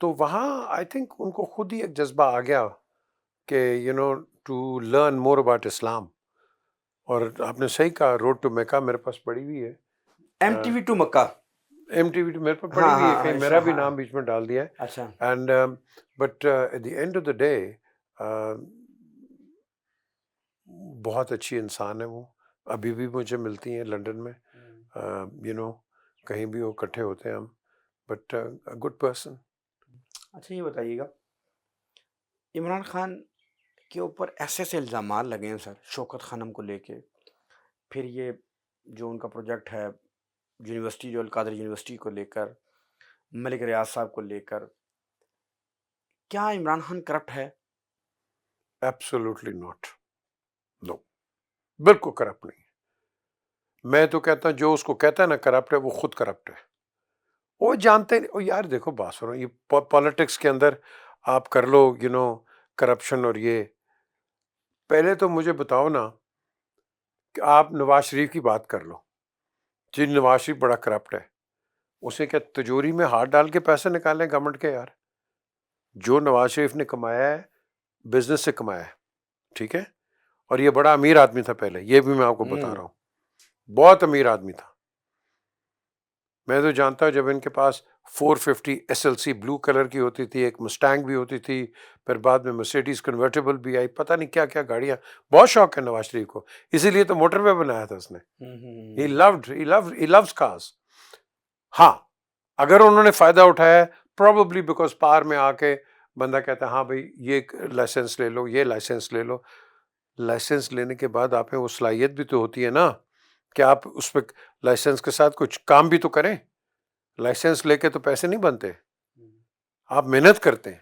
تو وہاں آئی تھنک ان کو خود ہی ایک جذبہ آ گیا کہ to learn more about Islam. اور آپ نے صحیح کہا، روڈ ٹو میکا میرے پاس پڑھی ہوئی ہے، MTV ٹو مکہ. MTV میرے پاس پڑھی ہوئی ہے، کہیں میرا بھی نام بیچ میں ڈال دیا ہے. اچھا and but at the end of the day بہت اچھی انسان ہے وہ. ابھی بھی مجھے ملتی ہیں لنڈن میں، کہیں بھی وہ اکٹھے ہوتے ہیں ہم. But good person. اچھا یہ بتائیے گا، عمران خان کے اوپر ایسے ایسے الزامات لگے ہیں سر، شوکت خانم کو لے کے، پھر یہ جو ان کا پروجیکٹ ہے یونیورسٹی، جو القادر یونیورسٹی کو لے کر، ملک ریاض صاحب کو لے کر، کیا عمران خان کرپٹ ہے؟ ایبسولوٹلی ناٹ، نو، بالکل کرپٹ نہیں. میں تو کہتا ہوں جو اس کو کہتا ہے نا کرپٹ ہے وہ خود کرپٹ ہے. وہ جانتے نہیں. یار دیکھو بات سنو، یہ پالیٹکس کے اندر آپ کر لو کرپشن اور یہ. پہلے تو مجھے بتاؤ نا کہ آپ نواز شریف کی بات کر لو. جی نواز شریف بڑا کرپٹ ہے، اسے کیا تجوری میں ہاتھ ڈال کے پیسے نکالیں گورنمنٹ کے؟ یار جو نواز شریف نے کمایا ہے بزنس سے کمایا ہے، ٹھیک ہے. اور یہ بڑا امیر آدمی تھا پہلے، یہ بھی میں آپ کو بتا رہا ہوں، بہت امیر آدمی تھا. میں تو جانتا ہوں جب ان کے پاس 450 SLC بلو کلر کی ہوتی تھی، ایک مسٹینگ بھی ہوتی تھی، پھر بعد میں مرسیڈیز کنورٹیبل بھی آئی، پتہ نہیں کیا کیا گاڑیاں. بہت شوق ہے نواز شریف کو، اسی لیے تو موٹر وے بنایا تھا اس نے. he loves cars. ہاں اگر انہوں نے فائدہ اٹھایا ہے پروبیبلی بیکاز پار میں آ کے بندہ کہتا ہے ہاں بھائی یہ لائسنس لے لو، یہ لائسنس لے لو. لائسنس لینے کے بعد آپ میں وہ صلاحیت بھی تو ہوتی ہے نا کہ آپ اس پہ لائسنس کے ساتھ کچھ کام بھی تو کریں. لائسنس لے کے تو پیسے نہیں بنتے، آپ محنت کرتے ہیں.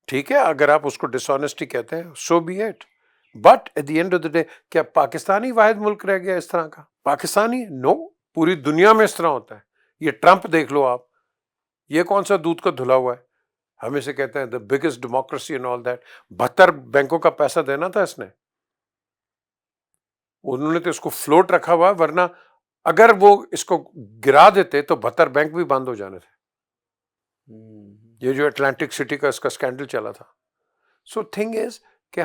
ٹھیک ہے اگر آپ اس کو ڈس آنیسٹی کہتے ہیں so be it, but at the end of the day کیا پاکستان ہی واحد ملک رہ گیا اس طرح کا؟ پاکستانی نو، پوری دنیا میں اس طرح ہوتا ہے. یہ ٹرمپ دیکھ لو آپ، یہ کون سا دودھ کا دھلا ہوا ہے؟ ہمیں سے کہتے ہیں the biggest democracy and all that. 72 بینکوں کا پیسہ دینا تھا اس نے، انہوں نے تو اس کو فلوٹ رکھا ہوا، ورنہ اگر وہ اس کو گرا دیتے تو 72 بینک بھی بند ہو جانے تھے. یہ جو اٹلانٹک سٹی کا اس کا اسکینڈل چلا تھا. سو تھنگ از کہ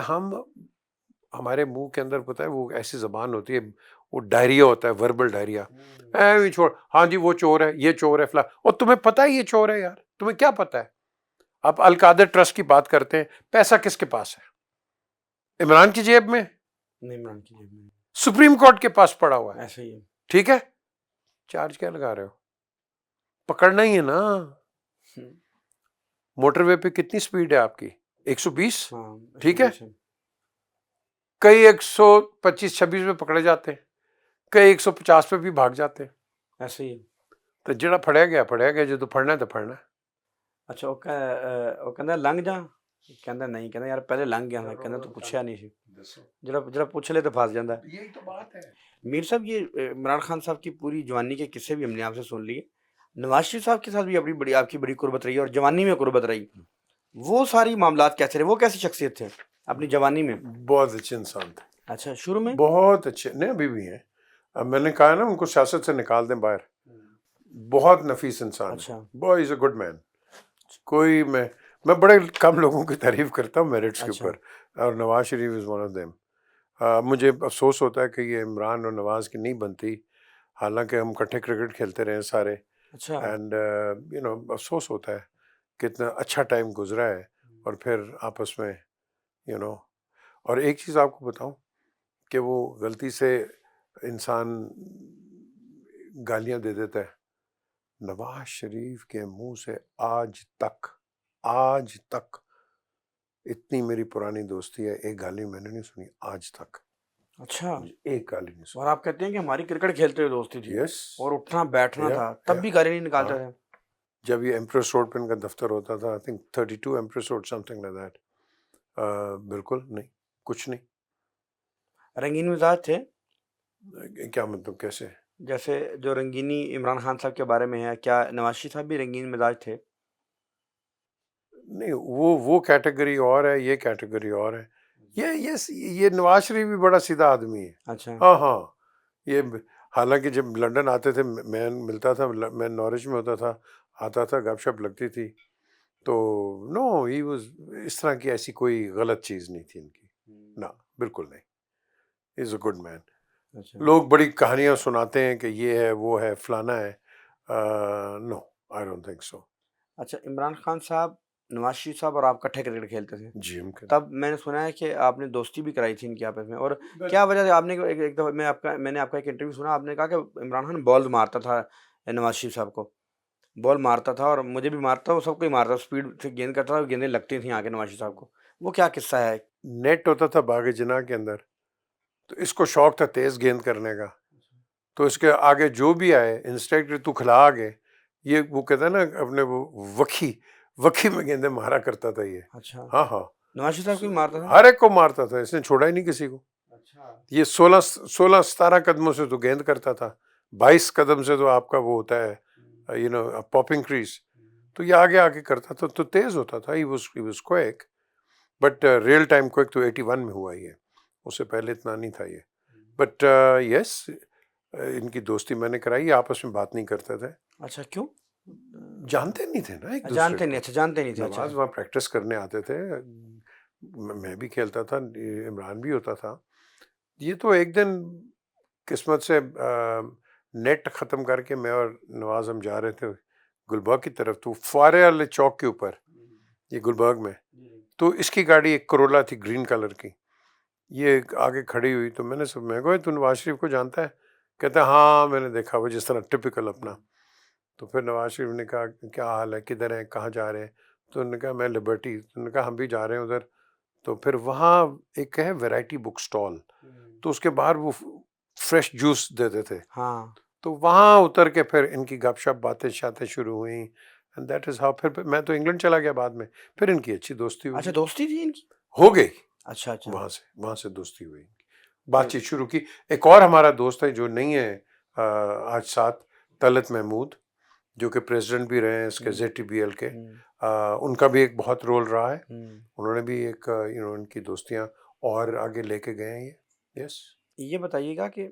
ہمارے منہ کے اندر پتہ ہے وہ ایسی زبان ہوتی ہے، وہ ڈائریا ہوتا ہے، وربل ڈائریا. چھوڑ، ہاں جی وہ چور ہے، یہ چور ہے فلاں، اور تمہیں پتہ ہے یہ چور ہے. یار تمہیں کیا پتہ ہے؟ آپ القادر ٹرسٹ کی بات کرتے ہیں، پیسہ کس کے پاس ہے؟ عمران کی جیب میں؟ نہیں، عمران کی جیب میں. سپریم کورٹ کے پاس پڑا ہوا ہے. ایسا ہی ہے. ٹھیک ہے، چارج کیا لگا رہے ہو؟ پکڑنا ہی ہے نا. موٹر وے پہ کتنی سپیڈ ہے آپ کی؟ 120. ٹھیک ہے، کئی 125-26 پہ پکڑے جاتے ہیں، کئی 150 پہ بھی بھاگ جاتے ہیں. ایسے ہی. تو جڑا پھڑیا گیا جو تو پھڑنا ہے تو پھڑنا ہے. اچھا وہ کہندا لنگ جا، کہندا نہیں، کہندا یار پہلے لنگ گیا تھا، کہندا تو پوچھیا نہیں سی، جڑا پوچھ لے تو پھنس جاندا ہے. یہی تو بات ہے. میر صاحب یہ عمران خان صاحب کی پوری جوانی کے قصے بھی ہم نے آپ سے سن لیے. نواز شریف صاحب کے ساتھ بھی آپ کی بڑی قربت رہی ہے اور جوانی میں قربت رہی. وہ ساری معاملات کیسے رہے؟ وہ کیسی شخصیت تھے اپنی جوانی میں؟ بہت اچھے انسان تھے. اچھا شروع میں بہت اچھے، نہیں ابھی بھی ہیں. اب میں نے کہا نا ان کو سیاست سے نکال دیں باہر. بہت نفیس انسان. اچھا بہت از اے گڈ مین. کوئی میں بڑے کم لوگوں کی تعریف کرتا ہوں میرٹس کے اوپر، اور Nawaz Sharif is one of them. مجھے افسوس ہوتا ہے کہ یہ عمران اور نواز کی نہیں بنتی، حالانکہ ہم کٹھے کرکٹ کھیلتے رہے سارے. اچھا اینڈ افسوس ہوتا ہے کہ اتنا اچھا ٹائم گزرا ہے اور پھر آپس میں اور ایک چیز آپ کو بتاؤں کہ وہ غلطی سے انسان گالیاں دے دیتا ہے. نواز شریف کے منہ سے آج تک اتنی میری پرانی دوستی ہے، ایک گالی میں نے نہیں سنی آج تک. اچھا ایک گالی نہیں سنی. اور آپ کہتے ہیں کہ ہماری کرکٹ کھیلتے ہوئے دوستی تھی یس. اور اٹھنا بیٹھنا تھا تب بھی گالی نہیں نکالتے تھے. جب یہ ایمپریس روڈ پہ ان کا دفتر ہوتا تھا، I think 32 empress road some thing like that. بالکل نہیں، کچھ نہیں. رنگین مزاج تھے؟ کیا مطلب کیسے؟ جیسے جو رنگینی عمران خان صاحب کے بارے میں ہے، کیا نواز شریف صاحب بھی رنگین مزاج تھے؟ نہیں، وہ کیٹیگری اور ہے، یہ کیٹیگری اور ہے. یہ نواز شریف بھی بڑا سیدھا آدمی ہے. اچھا ہاں یہ حالانکہ جب لنڈن آتے تھے میں ملتا تھا، میں نارچ میں ہوتا تھا، آتا تھا، گپ شپ لگتی تھی، تو نو ہی واز، اس طرح کی ایسی کوئی غلط چیز نہیں تھی ان کی. نہ بالکل نہیں. از اے گڈ مین. لوگ بڑی کہانیاں سناتے ہیں کہ یہ ہے وہ ہے فلانا ہے. نو آئی ڈونٹ تھنک سو. اچھا عمران خان صاحب، نواز شریف صاحب اور آپ کٹھے کرکٹ کھیلتے تھے؟ جی تب میں نے سنا ہے کہ آپ نے دوستی بھی کرائی تھی ان کی آپس میں، اور کیا وجہ سے آپ نے ایک دفعہ میں نے آپ کا ایک انٹرویو سنا، آپ نے کہا کہ عمران خان بال مارتا تھا نواز شریف صاحب کو، بال مارتا تھا اور مجھے بھی مارتا، وہ سب کو ہی مارتا، اسپیڈ سے گیند کرتا تھا، گیندیں لگتی تھیں آگے نواز شریف صاحب کو. وہ کیا قصہ ہے؟ نیٹ ہوتا تھا باغ جناح کے اندر، تو اس کو شوق تھا تیز گیند کرنے کا، تو اس کے آگے جو بھی آئے انسٹرکٹر تو کھلا آگے، یہ وہ کہتا ہے نا اپنے وہ وکی میں گیندے مارا کرتا تھا یہ. اچھا ہاں ہاں نواز شریف صاحب کو بھی مارتا تھا. ہر ایک کو مارتا تھا, اس نے چھوڑا ہی نہیں کسی کو. اچھا یہ 16-17 قدموں سے تو گیند کرتا تھا, 22 قدم سے تو آپ کا وہ ہوتا ہے پاپنگ کریز, تو یہ آگے آگے کرتا تھا, تو تیز ہوتا تھا. He was quick, but real time quick تو 81 میں ہوا ہی ہے, اس سے پہلے اتنا نہیں تھا یہ. بٹ یس, ان کی دوستی میں نے کرائی, آپس میں بات نہیں کرتے تھے, اچھا کیوں جانتے نہیں تھے نا ایک دوسرے جانتے کو. نہیں. اچھا جانتے نہیں تھے. نواز وہاں پریکٹس کرنے آتے تھے, میں بھی کھیلتا تھا, عمران بھی ہوتا تھا. یہ تو ایک دن قسمت سے نیٹ ختم کر کے میں اور نواز ہم جا رہے تھے گلبرگ کی طرف, تو فوارے والے چوک کے اوپر, یہ گلبرگ میں, تو اس کی گاڑی ایک کرولا تھی گرین کلر کی, یہ آگے کھڑی ہوئی. تو میں نے میں کہا تو نواز شریف کو جانتا ہے؟ کہتا ہے ہاں میں نے دیکھا, وہ جس طرح ٹپیکل اپنا. تو پھر نواز شریف نے کہا کیا حال ہے, کدھر ہیں, کہاں جا رہے ہیں؟ تو انہوں نے کہا میں لبرٹی. تو انہوں نے کہا ہم بھی جا رہے ہیں ادھر. تو پھر وہاں ایک ہے ویرائٹی بک سٹال, تو اس کے باہر وہ فریش جوس دیتے تھے. ہاں تو وہاں اتر کے پھر ان کی گپ شپ باتیں شاتیں شروع ہوئیں, اینڈ دیٹ از ہاؤ. پھر میں تو انگلینڈ چلا گیا بعد میں, پھر ان کی اچھی دوستی اچھا ہوئی, دوستی تھی ان کی. ہو گئی. اچھا اچھا وہاں سے دوستی ہوئی, بات چیت شروع کی. ایک اور ہمارا دوست ہے جو نہیں ہے آج ساتھ, طلعت محمود, جو کہ پریزیڈنٹ بھی رہے ہیں اس کے ZTBL کے, ان کا بھی ایک بہت رول رہا ہے. انہوں نے بھی ایک ان کی دوستیاں اور آگے لے کے گئے ہیں یہ. یس. یہ بتائیے گا کہ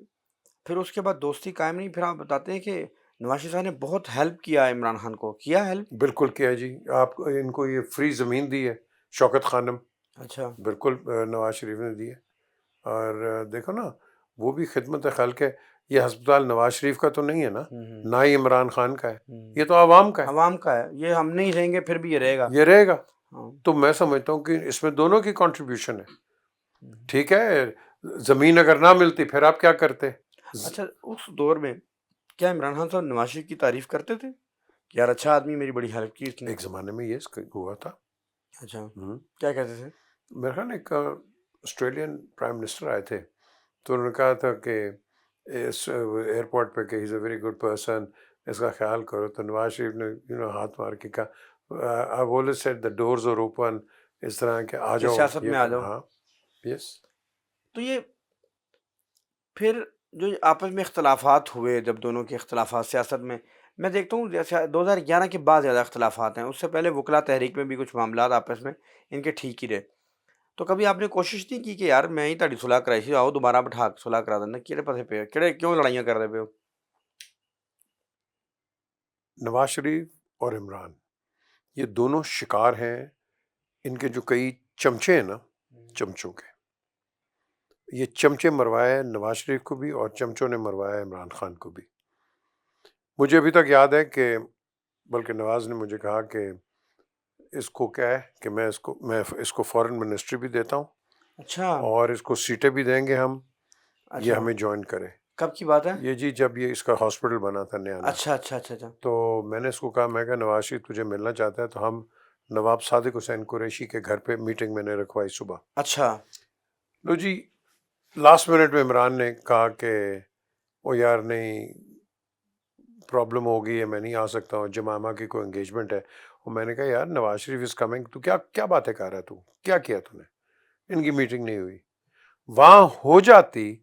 پھر اس کے بعد دوستی قائم نہیں, پھر آپ بتاتے ہیں کہ نواز شریف صاحب نے بہت ہیلپ کیا عمران خان کو, کیا ہیلپ؟ بالکل کیا جی, آپ ان کو یہ فری زمین دی ہے شوکت خانم, اچھا بالکل نواز شریف نے دی ہے. اور دیکھو نا, وہ بھی خدمت خلق ہے. یہ ہسپتال نواز شریف کا تو نہیں ہے نا, نہ ہی عمران خان کا ہے, یہ تو عوام کا ہے. عوام کا ہے, یہ ہم نہیں رہیں گے پھر بھی یہ رہے گا. یہ رہے گا. ہاں. تو میں سمجھتا ہوں کہ اس میں دونوں کی کنٹریبیوشن ہے. ٹھیک ہے, زمین اگر نہ ملتی پھر آپ کیا کرتے؟ اچھا اس دور میں کیا عمران خان صاحب نواز شریف کی تعریف کرتے تھے کہ یار اچھا آدمی, میری بڑی ہیلپ کی اس نے؟ ایک زمانے میں یہ ہوا تھا. اچھا کیا کہتے تھے؟ میرا خیال ایک آسٹریلین پرائم منسٹر آئے تھے, تو انہوں نے کہا تھا کہ اس ایئرپورٹ پہ کہ ہی از اے ویری گڈ پرسن, اس کا خیال کرو. تو نواز شریف نے ہاتھ مار کے کہا I've always said the doors are open, اس طرح کہ آ جاؤ سیاست میں آ جاؤ. ہاں یس. تو یہ پھر جو آپس میں اختلافات ہوئے, جب دونوں کے اختلافات سیاست میں دیکھتا ہوں 2011 کے بعد زیادہ اختلافات ہیں, اس سے پہلے وکلا تحریک میں بھی کچھ معاملات آپس میں ان کے ٹھیک ہی رہے. تو کبھی آپ نے کوشش نہیں کی کہ یار میں ہی تاری صلاح کرائی سی, آؤ دوبارہ بٹھا کے صلاح کرا دینا, کہڑے پاسے پہ کہڑے کیوں لڑائیاں کر رہے پہ ہو؟ نواز شریف اور عمران یہ دونوں شکار ہیں ان کے جو کئی چمچے ہیں نا, چمچوں کے. یہ چمچے مروائے نواز شریف کو بھی اور چمچوں نے مروایا عمران خان کو بھی. مجھے ابھی تک یاد ہے کہ بلکہ نواز نے مجھے کہا کہ اس کو کیا ہے کہ میں اس کو فورن منسٹری بھی دیتا ہوں, اچھا اور اس کو سیٹیں بھی دیں گے ہم, یہ اچھا ہمیں جوائن کرے. کب کی بات ہے؟ یہ جی جب یہ اس کا ہاسپٹل بنا تھا نیا. اچھا اچھا اچھا اچھا تو میں نے اس کو کہا, میں کہا نواز شریف تجھے ملنا چاہتا ہے, تو ہم نواب صادق حسین قریشی کے گھر پہ میٹنگ میں نے رکھوائی صبح. اچھا لو جی, لاسٹ منٹ میں عمران نے کہا کہ وہ یار نہیں, پرابلم ہو گئی ہے, میں نہیں آ سکتا ہوں, جمامہ کی کوئی انگیجمنٹ ہے. اور میں نے کہا یار نواز شریف از کمنگ, تو کیا باتیں کر رہا ہے, تو کیا کیا تو نے؟ ان کی میٹنگ نہیں ہوئی. وہاں ہو جاتی,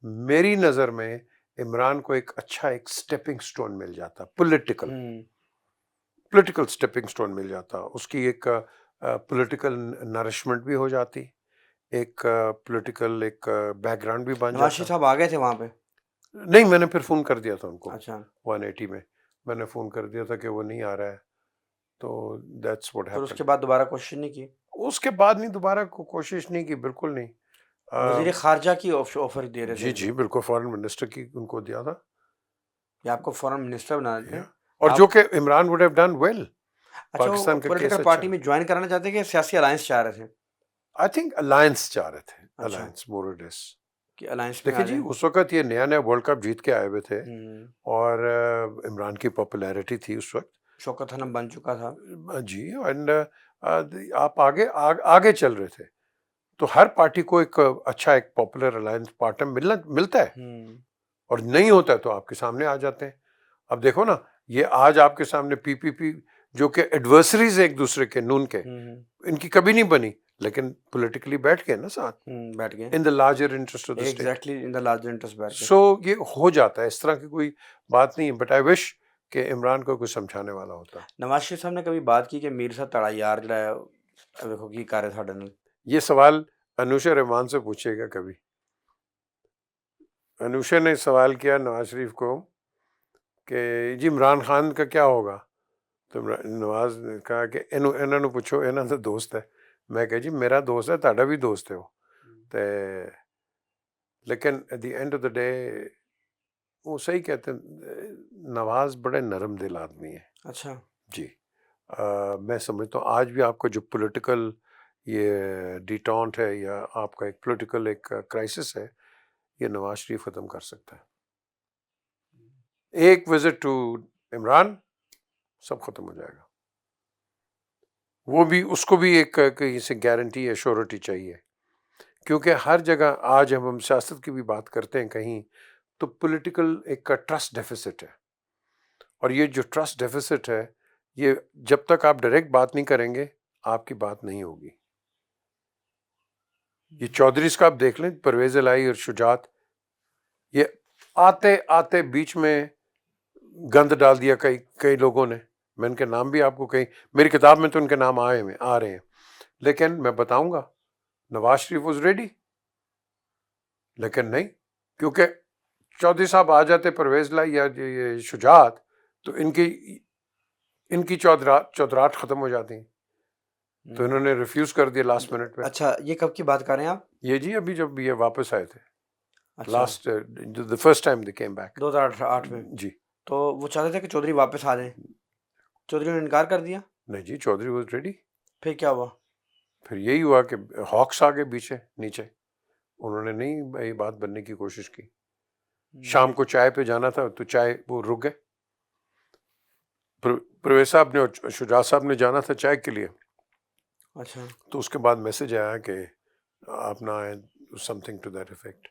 میری نظر میں عمران کو ایک اچھا ایک سٹیپنگ سٹون مل جاتا, پولیٹیکل سٹیپنگ سٹون مل جاتا, اس کی ایک پولیٹیکل نرشمنٹ بھی ہو جاتی, ایک پولیٹیکل ایک بیک گراؤنڈ بھی بن نواز شریف جاتا. صاحب آ گئے تھے وہاں پہ؟ نہیں, میں نے پھر فون کر دیا تھا ان کو, اچھا 180 میں میں نے فون کر دیا تھا کہ وہ نہیں آ رہا ہے. تو دیٹس واٹ پھر اس ہیپن. کے بعد دوبارہ کوشش نہیں کی؟ اس کے بعد نہیں, دوبارہ کوشش نہیں کی, بالکل نہیں. وزیر خارجہ کی آفر دے رہے تھے جی بالکل, فارن منسٹر کی ان کو دیا تھا, کہ آپ کو فورن منسٹر بنا دیتے ہیں. اور جو کہ Imran would have done well. اچھا وہ پاکستان کا کیس پولیٹیکل اچھا پارٹی میں جوائن کرانا چاہتے ہیں کہ سیاسی الائنس چاہ رہے تھے؟ آئی تھنک الائنس چاہ رہے تھے, اچھا. الائنس مور اور لیس. کہ الائنس میں دیکھیں جی, اس وقت یہ نیا ورلڈ کپ جیت کے آئے ہوئے تھے, اور عمران کی پاپولیرٹی تھی اس وقت, شوکت خانم بن چکا تھا جی, اینڈ آپ آگے چل رہے تھے, تو ہر پارٹی کو ایک اچھا ایک پاپولر الائنس پارٹنر ملتا ہے, اور نہیں ہوتا ہے تو آپ کے سامنے آ جاتے ہیں. اب دیکھو نا, یہ آج آپ کے سامنے پی پی پی جو کہ ایڈورسریز ہیں ایک دوسرے کے نون کے، ان کی کبھی نہیں بنی، لیکن پولیٹیکلی بیٹھ گئے نا ساتھ، بیٹھ گئے in the larger interest of the state. Exactly in the larger interest بیٹھ گئے. سو یہ ہو جاتا ہے، اس طرح کی کوئی بات نہیں ہے. بٹ آئی وش کہ عمران کو کوئی سمجھانے والا ہوتا. نواز شریف صاحب نے کبھی بات کی کہ میرے ساتھ تڑایار جڑا ہے دیکھو کی کر رہے ساڈے نال؟ یہ سوال انوشا رحمان سے پوچھے گا کبھی. انوشا نے سوال کیا نواز شریف کو کہ جی عمران خان کا کیا ہوگا، تو نواز نے کہا کہ انہوں نے پوچھو، انہوں تو دوست ہے. میں کہا جی میرا دوست ہے، تہاڈا بھی دوست ہے وہ تے، لیکن at the end of the day وہ صحیح کہتے ہیں، نواز بڑے نرم دل آدمی ہے. اچھا جی میں سمجھتا ہوں آج بھی آپ کا جو پولیٹیکل یہ ڈیٹانٹ ہے یا آپ کا ایک پولیٹیکل ایک کرائسس ہے، یہ نواز شریف ختم کر سکتا ہے. ایک وزٹ ٹو عمران سب ختم ہو جائے گا. وہ بھی اس کو بھی ایک کہیں سے گارنٹی یا شورٹی چاہیے، کیونکہ ہر جگہ آج ہم سیاست کی بھی بات کرتے ہیں کہیں تو پولیٹیکل ایک ٹرسٹ ڈیفیسٹ ہے، اور یہ جو ٹرسٹ ڈیفیسٹ ہے یہ جب تک آپ ڈائریکٹ بات نہیں کریں گے آپ کی بات نہیں ہوگی. یہ چودھریز کا آپ دیکھ لیں، پرویز الہی اور شجاعت، یہ آتے آتے بیچ میں گند ڈال دیا کئی لوگوں نے. میں ان کے نام بھی آپ کو میری کتاب میں تو ان کے نام آ رہے ہیں، لیکن میں بتاؤں گا نواز شریف واز ریڈی، لیکن نہیں، کیونکہ چودھری صاحب آ جاتے پرویز الہی یا یہ شجاعت تو ان کی چودراہٹ ختم ہو جاتی، تو انہوں نے ریفیوز کر دیا لاسٹ منٹ پہ. اچھا یہ کب کی بات کر رہے ہیں آپ؟ یہ جی ابھی جب یہ واپس آئے تھے اچھا last the first time they came back. 2008 میں جی تو وہ چاہتے تھے کہ چودھری واپس آ جائیں، چودھری نے انکار کر دیا. نہیں جی، چودھری واز ریڈی. پھر کیا ہوا؟ پھر یہی ہوا کہ ہاکس آ گئے نیچے، انہوں نے نہیں یہ بات بننے کی کوشش کی. شام کو چائے پہ جانا تھا تو چائے وہ رک گئے. پرویز صاحب نے اور شجاعت صاحب نے جانا تھا چائے کے لیے، اچھا تو اس کے بعد میسج آیا کہ آپ نہ آئے، something to that effect.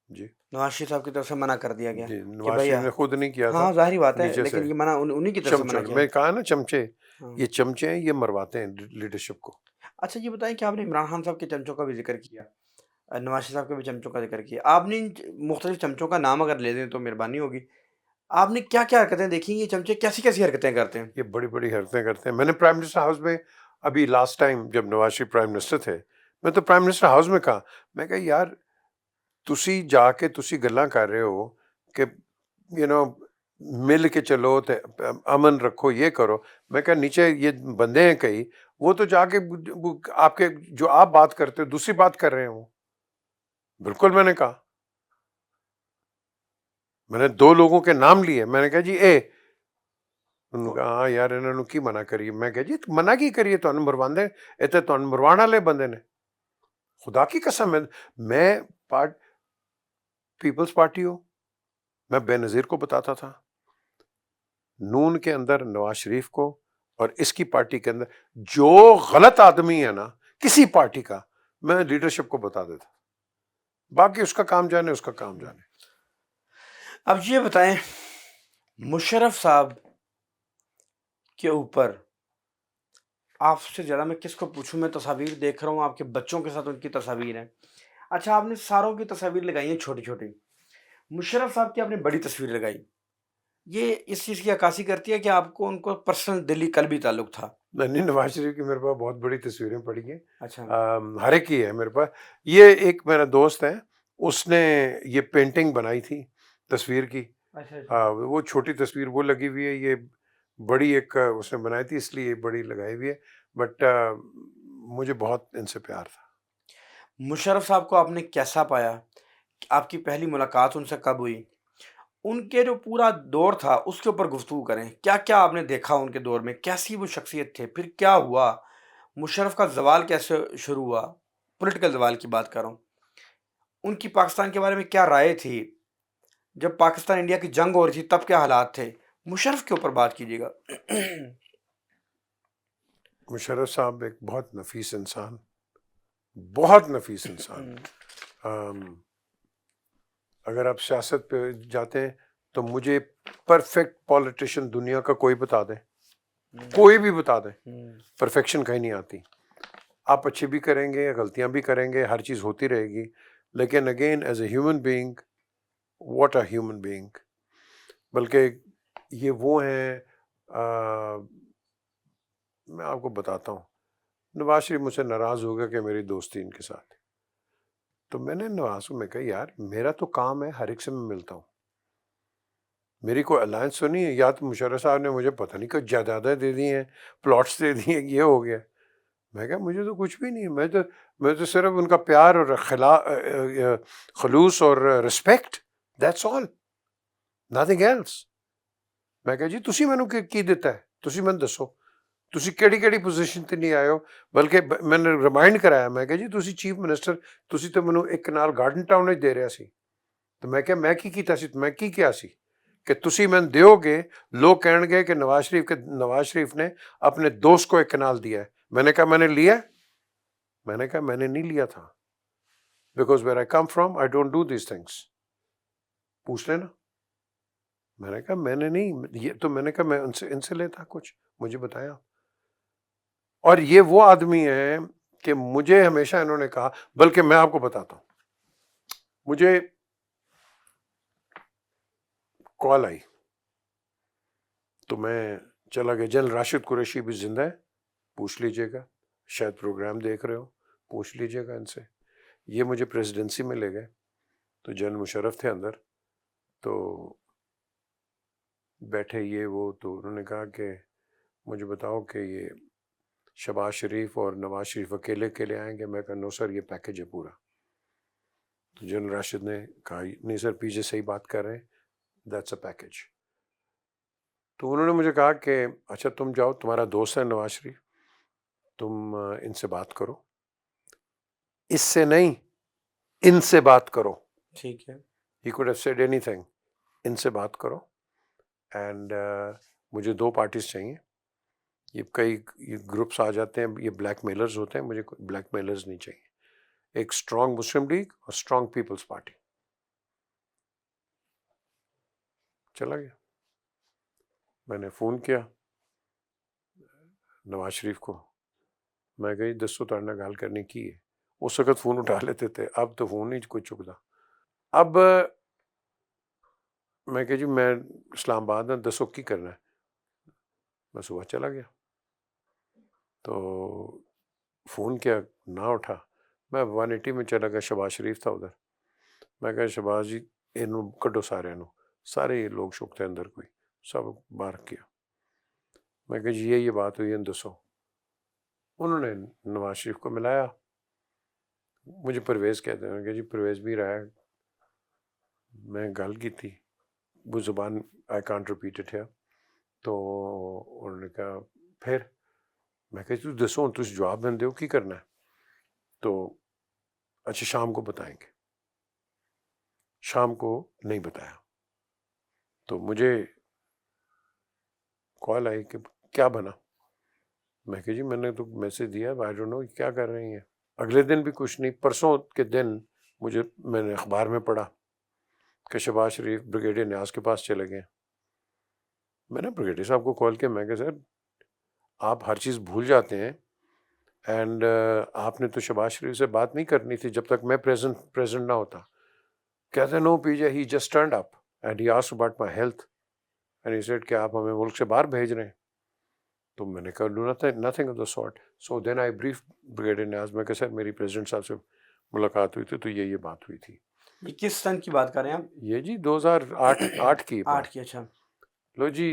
جی نواز شریف صاحب کی طرف سے منع کر دیا گیا جی کہ نواز بھائی شریف نے خود نہیں کیا تھا، ہاں ظاہری بات ہے، نیچے سے لیکن یہ منع انہی کی طرف سے منع چمچے، کیا. میں کہا نا چمچے، ہاں. یہ چمچے ہیں، یہ مرواتے ہیں لیڈرشپ کو. اچھا یہ بتائیں کہ آپ نے عمران خان صاحب کے چمچوں کا بھی ذکر کیا، نواز شریف صاحب کے بھی چمچوں کا ذکر کیا، آپ نے ان مختلف چمچوں کا نام اگر لے دیں تو مہربانی ہوگی. آپ نے کیا کیا حرکتیں دیکھی، یہ چمچے کیسی کیسی حرکتیں کرتے ہیں؟ یہ بڑی بڑی حرکتیں کرتے ہیں. میں نے پرائم منسٹر ہاؤس میں ابھی لاسٹ ٹائم جب نواز شریف پرائم منسٹر تھے، میں تو پرائم منسٹر ہاؤس میں کہا، میں کہا یار تسی جا کے تسی گلاں کر رہے ہو کہ مل کے چلو تے امن رکھو، یہ کرو. میں کہا نیچے یہ بندے ہیں کئی، وہ تو جا کے آپ کے جو آپ بات کرتے ہو دوسری بات کر رہے ہوں. بالکل میں نے کہا، میں نے 2 لوگوں کے نام لیے، میں نے کہا جی انہوں نے کہا ہاں یار انہوں نے کی منع کری. میں کہا جی منع کی کریے، تو مرواندے اتنے تو مروانا لے بندے نے. خدا کی قسم ہے، میں پیپلز پارٹی ہو، میں بے نظیر کو بتاتا تھا، نون کے اندر نواز شریف کو اور اس کی پارٹی کے اندر جو غلط آدمی ہے نا کسی پارٹی کا، میں لیڈرشپ کو بتا دیتا. باقی اس کا کام جانے، اس کا کام جانے. اب یہ بتائیں مشرف صاحب کے اوپر آپ سے زیادہ میں کس کو پوچھوں؟ میں تصاویر دیکھ رہا ہوں آپ کے بچوں کے ساتھ ان کی تصاویر ہیں. اچھا آپ نے ساروں کی تصاویر لگائی ہیں چھوٹی چھوٹی، مشرف صاحب کی آپ نے بڑی تصویر لگائی، یہ اس چیز کی عکاسی کرتی ہے کہ آپ کو ان کو پرسنل دلی قلبی تعلق تھا؟ نہیں، نواز شریف کی میرے پاس بہت بڑی تصویریں پڑی ہیں. اچھا ہر ایک کی ہے میرے پاس. یہ ایک میرا دوست ہے، اس نے یہ پینٹنگ بنائی تھی تصویر کی. اچھا وہ چھوٹی تصویر وہ لگی ہوئی ہے، یہ بڑی ایک اس نے بنائی تھی اس لیے یہ بڑی لگائی ہوئی ہے. بٹ مجھے بہت ان سے پیار تھا. مشرف صاحب کو آپ نے کیسا پایا؟ آپ کی پہلی ملاقات ان سے کب ہوئی؟ ان کے جو پورا دور تھا اس کے اوپر گفتگو کریں، کیا کیا آپ نے دیکھا ان کے دور میں، کیسی وہ شخصیت تھے، پھر کیا ہوا، مشرف کا زوال کیسے شروع ہوا، پولیٹیکل زوال کی بات کر رہا ہوں، ان کی پاکستان کے بارے میں کیا رائے تھی، جب پاکستان انڈیا کی جنگ ہو رہی تھی تب کیا حالات تھے، مشرف کے اوپر بات کیجیے گا. مشرف صاحب ایک بہت نفیس انسان، بہت نفیس انسان. اگر آپ سیاست پہ جاتے ہیں تو مجھے پرفیکٹ پولیٹیشین دنیا کا کوئی بتا دے, کوئی بھی بتا دے. پرفیکشن کہیں نہیں آتی. آپ اچھے بھی کریں گے, غلطیاں بھی کریں گے, ہر چیز ہوتی رہے گی, لیکن again as a human being, what a human being. بلکہ یہ وہ ہیں, میں آپ کو بتاتا ہوں, نواز شریف مجھ سے ناراض ہو گیا کہ میری دوستی ان کے ساتھ. تو میں نے نواز کو میں کہا یار میرا تو کام ہے, ہر ایک سے میں ملتا ہوں, میری کوئی الائنس تو نہیں ہے. یا تو مشرف صاحب نے مجھے پتہ نہیں کہ جائیدادیں دے دی ہیں, پلاٹس دے دی ہیں, یہ ہو گیا. میں کہا مجھے تو کچھ بھی نہیں ہے, میں تو صرف ان کا پیار اور خلوص اور respect, that's all, nothing else. میں کہا جی تسی مینوں کی دیتا ہے, تسی مینوں دسو تسی کیڑی پوزیشن تے نہیں آئے ہو. بلکہ میں نے ریمائنڈ کرایا, میں کہا جی تسی چیف منسٹر, تسی تو مینوں ایک کنال گارڈن ٹاؤن دے رہا سی. تو میں کہا میں کی کیتا سی, میں کی کیا سی کہ تسی میں دیو گے, لوگ کہن گے کہ نواز شریف نے اپنے دوست کو ایک کنال دیا ہے. میں نے کہا میں نے لیا, میں نے کہا میں نے نہیں لیا تھا, because where I come from I don't do these things. پوچھ لینا. میں نے کہا میں نے نہیں, یہ تو میں نے کہا میں ان سے لیتا کچھ, مجھے بتایا. اور یہ وہ آدمی ہے کہ مجھے ہمیشہ انہوں نے کہا, بلکہ میں آپ کو بتاتا ہوں, مجھے کال آئی تو میں چلا گیا. جنرل راشد قریشی بھی زندہ ہے, پوچھ لیجئے گا, شاید پروگرام دیکھ رہے ہو, پوچھ لیجئے گا ان سے. یہ مجھے پریزیڈنسی میں لے گئے, تو جنرل مشرف تھے اندر, تو بیٹھے یہ وہ, تو انہوں نے کہا کہ مجھے بتاؤ کہ یہ شہباز شریف اور نواز شریف اکیلے آئیں گے. میں کہا نو سر, یہ پیکج ہے پورا. تو جنرل راشد نے کہا نہیں سر, پیچھے صحیح بات کر رہے ہیں, دیٹس اے پیکج. تو انہوں نے مجھے کہا کہ اچھا تم جاؤ, تمہارا دوست ہے نواز شریف, تم ان سے بات کرو, اس سے نہیں ان سے بات کرو. ٹھیک ہے. He could have said anything. ان سے بات کرو. اینڈ مجھے 2 پارٹیز چاہیے. یہ کئی گروپس آ جاتے ہیں, یہ بلیک میلرز ہوتے ہیں, مجھے بلیک میلرز نہیں چاہیے. ایک اسٹرانگ مسلم لیگ اور اسٹرانگ پیپلز پارٹی. چلا گیا. میں نے فون کیا نواز شریف کو, میں کہا دسو تارنا گال کرنی کی ہے. اس وقت فون اٹھا لیتے تھے, اب تو فون نہیں کوئی چکتا. اب میں کہ جی میں اسلام آباد میں, دسو کی کرنا ہے. میں صبح چلا گیا, تو فون کیا, نہ اٹھا. میں 180 میں چلا گیا, شہباز شریف تھا ادھر. میں کہا شہباز جی انہوں کڈو سارے یہ لوگ شک تھے اندر, کوئی سب باہر کیا. میں کہا جی یہ بات ہوئی ہے, دسو. انہوں نے نواز شریف کو ملایا. مجھے پرویز کہتے ہیں کہ جی پرویز بھی رہا ہے, میں گل کی تھی, وہ زبان آئی کانٹ ریپیٹ اٹ ہے. تو انہوں نے کہا پھر, میں کہا تو دسو تجھ جواب دیں دیو کی کرنا ہے. تو اچھا شام کو بتائیں گے. شام کو نہیں بتایا. تو مجھے کال آئی کہ کیا بنا. میں کہ جی میں نے تو میسج دیا, آئی ڈونٹ نو کیا کر رہی ہیں. اگلے دن بھی کچھ نہیں. پرسوں کے دن میں نے اخبار میں پڑھا کہ شہباز شریف بریگیڈیئر نیاز کے پاس چلے گئے. میں نے بریگیڈیئر صاحب کو کال کیا, میں کہ سر آپ ہر چیز بھول جاتے ہیں, اینڈ آپ نے تو شہباز شریف سے بات نہیں کرنی تھی جب تک میں پریزنٹ نہ ہوتا. کہتے no P J, he just turned up and he asked about my health and he said کہ آپ ہمیں ملک سے باہر بھیج رہے ہیں. تو میں نے کہا nothing of the sort. So then I brief brigadier Niaz. میں کہ سر میری پریزیڈنٹ صاحب سے ملاقات ہوئی تھی, تو یہ بات ہوئی تھی. یہ کس سن کی بات کر رہے ہیں آپ؟ یہ جی 2008 کی بات. 8 کی. اچھا. لو جی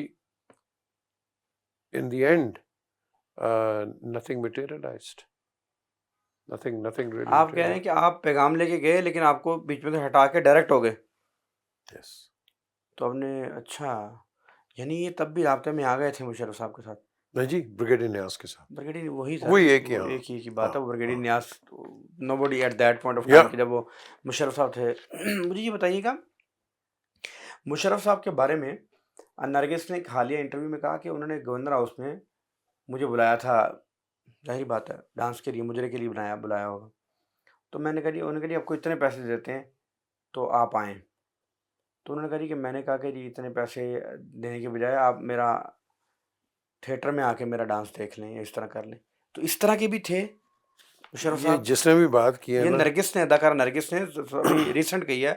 in the end nothing materialized. Nothing really. آپ کہہ رہے ہیں کہ آپ پیغام لے کے گئے لیکن آپ کو بیچ میں سے ہٹا کے ڈائریکٹ ہو گئے. Yes. تو آپ نے, اچھا یعنی یہ تب بھی رابطے میں آ گئے تھے مشرف صاحب کے ساتھ؟ نہیں جی, بریگیڈیئر نیاز کے ساتھ. بریگیڈیئر وہی تھا, وہی ایک ہی کی بات ہے. Brigadier Niaz, nobody at that point of time کہ جب وہ مشرف صاحب تھے. مجھے یہ بتائیے گا, مشرف صاحب کے بارے میں نرگس نے ایک حالیہ انٹرویو میں کہا کہ انہوں نے گورنر ہاؤس میں مجھے بلایا تھا, ظاہری بات ہے ڈانس کے لیے, مجرے کے لیے بلایا ہوگا. تو میں نے کہا جی, انہوں نے کہا جی آپ کو اتنے پیسے دیتے ہیں تو آپ آئیں. تو انہوں نے کہا جی کہ میں نے کہا کہ جی اتنے پیسے دینے کے بجائے آپ میرا تھیٹر میں آ کے میرا ڈانس دیکھ لیں یا اس طرح کر لیں. تو اس طرح کے بھی تھے مشرف یہ صاحب. جس نے بھی بات کی ہے یہ نا نرگس نے اداکارہ نرگس نے ابھی ریسنٹ کہی ہے,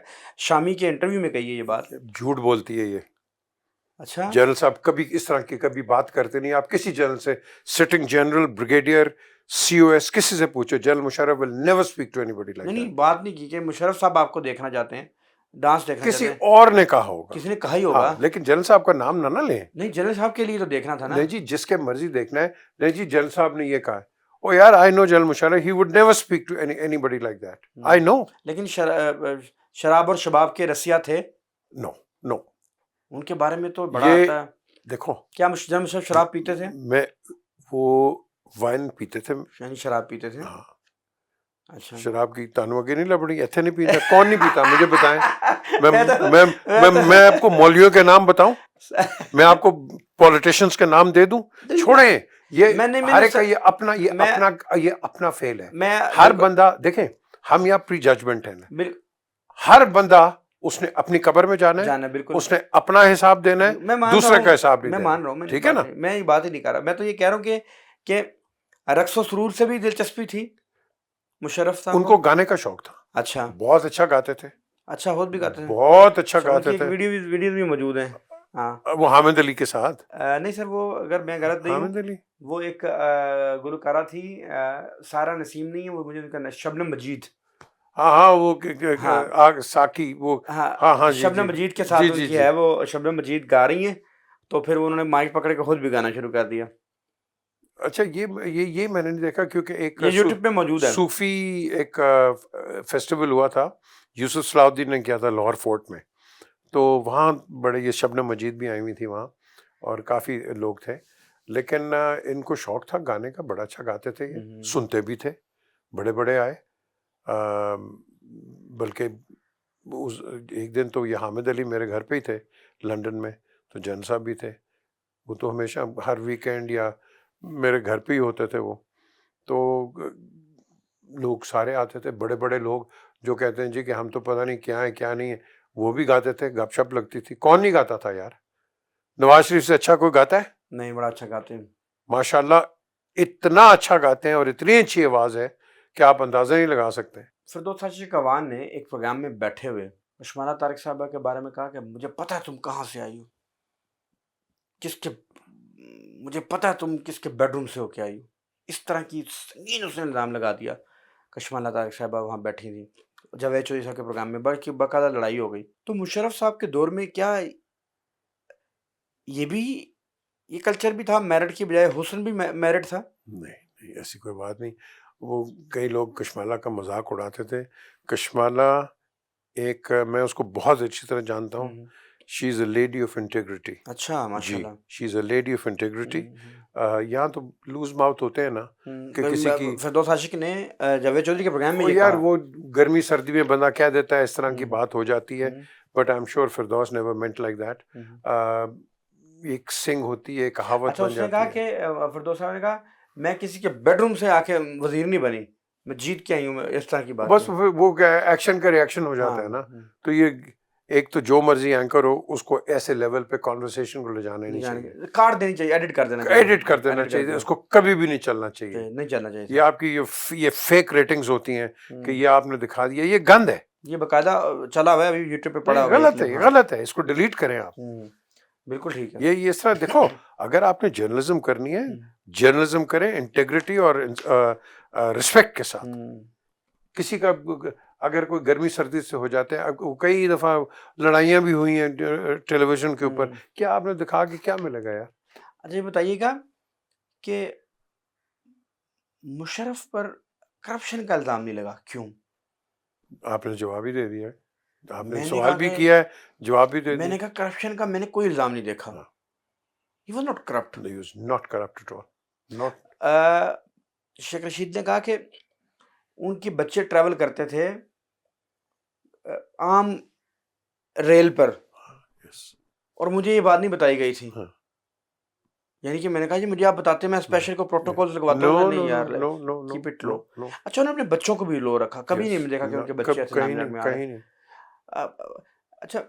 شامی کے انٹرویو میں کہی ہے یہ بات. جھوٹ بولتی ہے یہ. اچھا جنرل صاحب کبھی اس طرح کی کبھی بات کرتے نہیں. آپ کسی جنرل سے, سٹنگ جنرل, بریگیڈیئر, سی او ایس, کسی سے پوچھو, general Musharraf will never speak to anybody like نہیں that. بات نہیں کی کہ مشرف صاحب آپ کو دیکھنا چاہتے ہیں, ڈانس دیکھنا کسی چاہتے ہیں, اور نے کہا ہوگا, کسی نے کہا ہی ہاں, ہوگا. لیکن جنرل صاحب کا نام نہ لیں. نہیں جنرل صاحب کے لیے تو دیکھنا تھا نا. نہیں جی, جس کے مرضی دیکھنا ہے. نہیں جی, جنرل صاحب نے یہ کہا ہے. او یار, I know general Musharraf, he would never speak to anybody like that. I know. لیکن شراب اور شباب کے رسیا تھے. No, no. ان کے بارے میں تو بڑا یہ آتا ہے. دیکھو, کیا جنرل مشرف شراب پیتے تھے؟ میں وہ وائن پیتے تھے. یعنی شراب پیتے تھے. ہاں, اچھا شراب کی تانو اگے نہیں لبڑی, ایتھے نہیں پیتا. کون نہیں پیتا مجھے بتائیں. میں آپ کو مولویوں کے نام بتاؤں, میں آپ کو پولیٹیشینز کے نام دے دوں. چھوڑیں, یہ ہر ایک کا یہ اپنا فیل ہے. ہر بندہ دیکھیں, ہم یہاں پری ججمنٹ ہے. ہر بندہ اس نے اپنی قبر میں جانا ہے, بالکل اس نے اپنا حساب دینا ہے, دوسرے کا حساب نہیں. میں مان رہا ہوں, ٹھیک ہے نا. میں یہ بات ہی نہیں کر رہا. میں تو یہ کہہ رہا ہوں کہ رقص و سرور سے بھی دلچسپی تھی مشرف صاحب. ان کو گانے کا شوق تھا. اچھا بہت اچھا گاتے تھے. اچھا خود بھی گاتے تھے. بہت اچھا گاتے تھے. ویڈیوز بھی موجود ہیں. ہاں وہ حامد علی کے ساتھ. نہیں سر, وہ اگر میں غلط نہیں ہوں, حامد علی وہ ایک گلوکارہ تھی, سارا نسیم نہیں ہے, وہ مجھے ان کا شبنم مجید. ہاں وہ ساکی, وہ ہاں شبنم مجید کے ساتھ ان کی ہے. وہ شبنم مجید گا رہی ہیں, تو پھر انہوں نے مائک پکڑ کے خود بھی گانا شروع کر دیا. اچھا, یہ میں نے نہیں دیکھا, کیونکہ ایک یہ یوٹیوب پہ موجود ہے. صوفی ایک فیسٹیول ہوا تھا, یوسف صلاح الدین نے کیا تھا لاہور فورٹ میں. تو وہاں بڑے یہ شبنم مجید بھی آئی ہوئی تھی وہاں, اور کافی لوگ تھے. لیکن ان کو شوق تھا گانے کا, بڑا اچھا گاتے تھے, یہ سنتے بھی تھے. بڑے بڑے آئے, بلکہ ایک دن تو یہ حامد علی میرے گھر پہ ہی تھے لنڈن میں, تو جن صاحب بھی تھے. وہ تو ہمیشہ ہر ویکینڈ یا میرے گھر پہ ہی ہوتے تھے وہ. تو لوگ سارے آتے تھے, بڑے بڑے لوگ جو کہتے ہیں جی کہ ہم تو پتہ نہیں کیا ہے کیا نہیں ہے, وہ بھی گاتے تھے. گپ شپ لگتی تھی. کون نہیں گاتا تھا یار؟ نواز شریف سے اچھا کوئی گاتا ہے؟ نہیں, بڑا اچھا گاتے ہیں ماشاء اللہ, اتنا اچھا گاتے ہیں اور اتنی اچھی آواز ہے کہ آپ اندازہ نہیں لگا سکتے. فردوس حاشی کوان نے ایک پروگرام میں بیٹھے ہوئے کشمالہ طارق صاحبہ کے بارے میں کہا کہ مجھے پتہ ہے تم کہاں سے آئی ہو, مجھے پتہ ہے تم کس کے بیڈ روم سے ہو کے آئی ہو. اس طرح کی سنگین اس نے الزام لگا دیا. کشمالہ طارق صاحبہ وہاں بیٹھی تھی جاوید چودھری صاحب کے پروگرام میں, بلکہ باقاعدہ لڑائی ہو گئی. تو مشرف صاحب کے دور میں کیا یہ کلچر بھی تھا, میرٹ کی بجائے حسن بھی میرٹ تھا؟ نہیں, ایسی کوئی بات نہیں. وہ کئی لوگ کشمالہ کا مذاق اڑاتے تھے. کشمالہ ایک, میں اس کو بہت اچھی طرح جانتا ہوں. شی از اے لیڈی آف انٹیگریٹی. اچھا ماشاء اللہ. شی از اے لیڈی آف انٹیگریٹی. یہاں تو لوز ماؤتھ ہوتے ہیں نا کہ کسی کی. فردوس حاشی نے جاوید چودھری کے پروگرام میں یار وہ گرمی سردی میں بندہ کہہ دیتا ہے, اس طرح کی بات ہو جاتی ہے. But I am sure Firdous never meant like that. ایک سنگ ہوتی ہے, کہاوت بن جاتی ہے. کہا کہ فردوس صاحب نے کہا میں کسی کے بیڈ روم سے آ کے وزیر نہیں بنی, میں جیت کے آئی ہوں, اس طرح کی بات. بس وہ ایکشن کا ریئیکشن ہو جاتا ہے نا. تو یہ ایک تو جو مرضی اینکر ہو, اس کو ایسے لیول پہ کانورسیشن کو لے جانا نہیں چاہیے. کاٹ دینی چاہیے, ایڈٹ کر دینا چاہیے. اس کو کبھی بھی نہیں چلنا چاہیے. نہیں چلنا چاہیے. یہ آپ کی یہ فیک ریٹنگز ہوتی ہیں کہ یہ آپ نے دکھا دیا, یہ گند ہے. یہ باقاعدہ چلا ہوا ہے, ابھی یوٹیوب پہ پڑا ہوا ہے. غلط ہے, اس کو ڈیلیٹ کریں آپ. بالکل ٹھیک ہے. یہ اس طرح دیکھو, اگر آپ نے جرنلزم کرنی ہے, جرنلزم کریں انٹیگریٹی اور رسپیکٹ کے ساتھ. کسی کا اگر کوئی گرمی سردی سے ہو جاتے ہیں, کئی دفعہ لڑائیاں بھی ہوئی ہیں ٹیلی ویژن کے اوپر, کیا آپ نے دکھا کے کیا ملے گا یار؟ اچھا یہ بتائیے گا کہ مشرف پر کرپشن کا الزام نہیں لگا, کیوں؟ آپ نے جواب ہی دے دیا, آپ نے سوال بھی کیا ہے, جواب بھی دے دیا. میں نے کہا کرپشن کا میں نے کوئی الزام نہیں دیکھا. He was not corrupt. He was not corrupt at all. Not. Sheikh Rashid نے کہا کہ ان کے بچے ٹریول کرتے تھے عام ریل پر, اور مجھے یہ بات نہیں بتائی گئی تھی. یعنی کہ میں نے کہا جی مجھے آپ بتاتے, میں اسپیشل کو پروٹوکولز لگواتا ہوں. نہیں یار, کیپ اٹ لو. اچھا انہوں نے اپنے بچوں کو بھی لو رکھا, کبھی نہیں دیکھا کہ ان کے بچے ایسے نام میں آ رہے ہیں. اچھا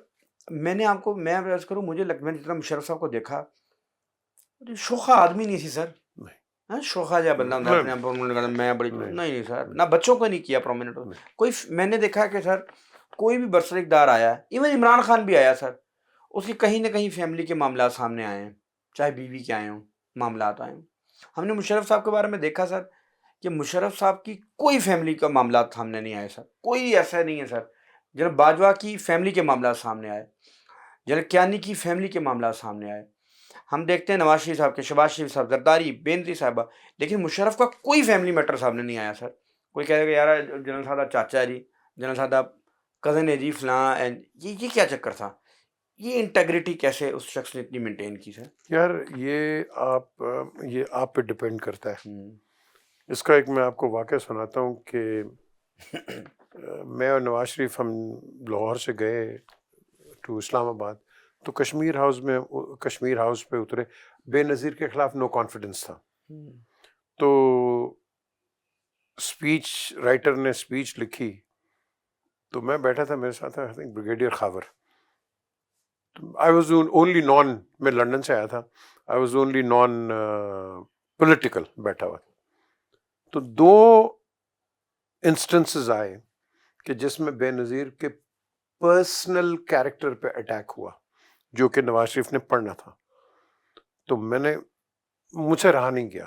میں نے آپ کو میں عرض کروں میں نے جتنا مشرف صاحب کو دیکھا شوخا آدمی نہیں سی سر. نہیں ہاں شوخا جا بندہ ہوتا ہے اپنے آپ کو میں بڑی نہیں سر نہ بچوں کو نہیں کیا پرومیننٹ کوئی. میں نے دیکھا کہ سر کوئی بھی برسرک دار آیا ایون عمران خان بھی آیا سر اس کی کہیں نہ کہیں فیملی کے معاملات سامنے آئے ہیں چاہے بیوی کے آئے ہوں معاملات آئے ہوں. ہم نے مشرف صاحب کے بارے میں دیکھا سر کہ مشرف صاحب کی کوئی فیملی کا معاملات سامنے نہیں آئے سر. کوئی ایسا نہیں ہے سر. جناب باجوہ کی فیملی کے معاملات سامنے آئے جناب کیانی کی فیملی کے معاملات سامنے آئے. ہم دیکھتے ہیں نواز شریف صاحب کے شہباز شریف صاحب زرداری بینری صاحبہ لیکن مشرف کا کوئی فیملی میٹر سامنے نہیں آیا سر. کوئی کہے گا یار جنرل صاحب چاچا جی جنرل صاحب کزن ہے جی فلاں یہ کیا چکر تھا. یہ انٹیگریٹی کیسے اس شخص نے اتنی مینٹین کی سر؟ یار یہ آپ پہ ڈپینڈ کرتا ہے. اس کا ایک میں آپ کو واقعہ سناتا ہوں کہ میں اور نواز شریف ہم لاہور سے گئے ٹو اسلام آباد تو کشمیر ہاؤس پہ اترے. بے نظیر کے خلاف نو کانفیڈنس تھا تو اسپیچ رائٹر نے اسپیچ لکھی تو میں بیٹھا تھا میرے ساتھ brigadier Khawar. I was only non میں لنڈن سے آیا تھا I was only non political بیٹھا ہوا. تو دو انسٹنسز آئے کہ جس میں بے نظیر کے پرسنل کیریکٹر پہ اٹیک ہوا جو کہ نواز شریف نے پڑھنا تھا. تو مجھ سے رہا نہیں گیا.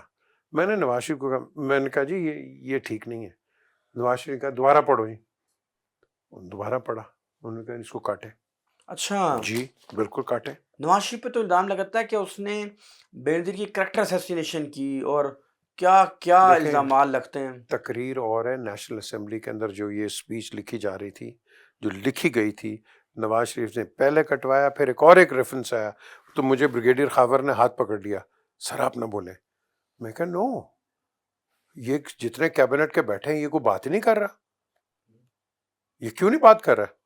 میں نے نواز شریف کو کہا میں نے کہا جی یہ ٹھیک نہیں ہے. نواز شریف نے کہا دوبارہ پڑھو جی. دوبارہ پڑھا انہوں نے کہا اس کو کاٹے. اچھا جی بالکل کاٹے. نواز شریف پہ تو الزام لگتا ہے کہ اس نے بے نظیر کی کریکٹر اسیسینیشن کی اور کیا کیا الزامات لگتے ہیں. تقریر اور ہے نیشنل اسمبلی کے اندر جو یہ اسپیچ لکھی جا رہی تھی جو لکھی گئی تھی نواز شریف نے پہلے کٹوایا پھر ایک ریفرنس آیا تو مجھے بریگیڈیئر خاور نے ہاتھ پکڑ لیا سر آپ نہ بولیں. میں کہا نو یہ جتنے کیبنٹ کے بیٹھے ہیں یہ کوئی بات ہی نہیں کر رہا. یہ کیوں نہیں بات کر رہا؟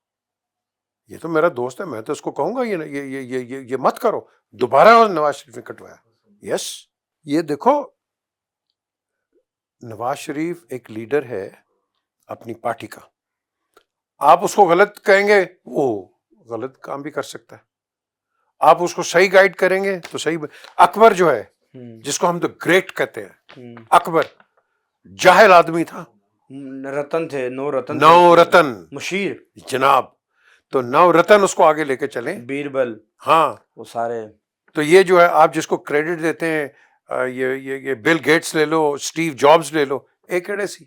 یہ تو میرا دوست ہے میں تو اس کو کہوں گا یہ مت کرو. دوبارہ نواز شریف نے کٹوایا. یس یہ دیکھو نواز شریف ایک لیڈر ہے اپنی پارٹی کا. آپ اس کو غلط کہیں گے وہ غلط کام بھی کر سکتا ہے. آپ اس کو صحیح گائیڈ کریں گے تو صحیح. اکبر جو ہے جس کو ہم تو گریٹ کہتے ہیں اکبر جاہل آدمی تھا. رتن تھے نو رتن مشیر جناب. تو نو رتن اس کو آگے لے کے چلیں بیربل ہاں وہ سارے. تو یہ جو ہے آپ جس کو کریڈٹ دیتے ہیں یہ بل گیٹس لے لو اسٹیو جابز لے لو ایک ایڑے سی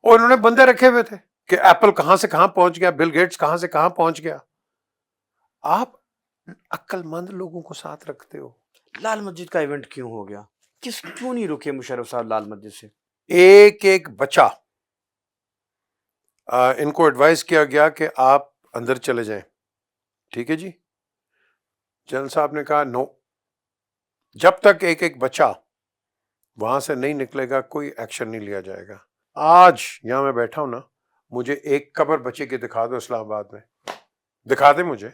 اور انہوں نے بندے رکھے ہوئے تھے کہ ایپل کہاں سے کہاں پہنچ گیا بل گیٹس کہاں سے کہاں پہنچ گیا. آپ عقل مند لوگوں کو ساتھ رکھتے ہو. لال مسجد کا ایونٹ کیوں ہو گیا؟ کیوں نہیں رکے مشرف صاحب لال مسجد سے؟ ایک بچہ ان کو ایڈوائز کیا گیا کہ آپ اندر چلے جائیں. ٹھیک ہے جی. جنرل صاحب نے کہا نو جب تک ایک بچہ وہاں سے نہیں نکلے گا کوئی ایکشن نہیں لیا جائے گا. آج یہاں میں بیٹھا ہوں نا مجھے ایک قبر بچے کی دکھا دو اسلام آباد میں دکھا دے مجھے.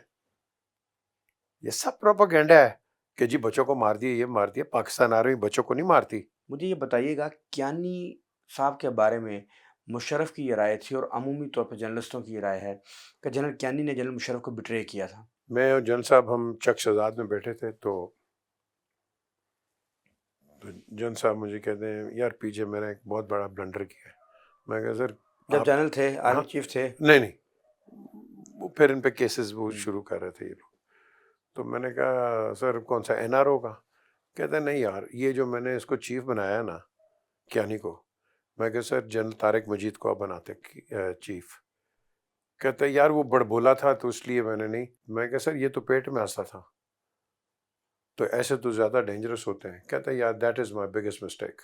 یہ سب پروپیگنڈا ہے کہ جی بچوں کو مار دیا یہ مار دیا. پاکستان آرمی بچوں کو نہیں مارتی. مجھے یہ بتائیے گا کیانی صاحب کے بارے میں مشرف کی یہ رائے تھی اور عمومی طور پر جرنلسٹوں کی یہ رائے ہے کہ جنرل کیانی نے جنرل مشرف کو بٹرے کیا تھا. میں اور جنرل صاحب ہم چک شہزاد میں بیٹھے تھے تو جنرل صاحب مجھے کہتے ہیں یار پیچھے میں نے ایک بہت بڑا بلنڈر کیا ہے. میں کہا سر جب جنرل تھے آرمی چیف تھے؟ نہیں وہ پھر ان پہ کیسز وہ شروع کر رہے تھے یہ لوگ. تو میں نے کہا سر کون سا این آر او کا؟ کہتے ہیں نہیں یار یہ جو میں نے اس کو چیف بنایا نا کیانی کو. میں کہا سر جنرل طارق مجید کو آپ بناتے چیف. کہتے ہیں یار وہ بڑ بولا تھا تو اس لیے میں نے نہیں. میں کہا سر یہ تو پیٹ میں ہنستا تھا تو ایسے تو زیادہ ڈینجرس ہوتے ہیں. کہتے ہیں یار that is my biggest mistake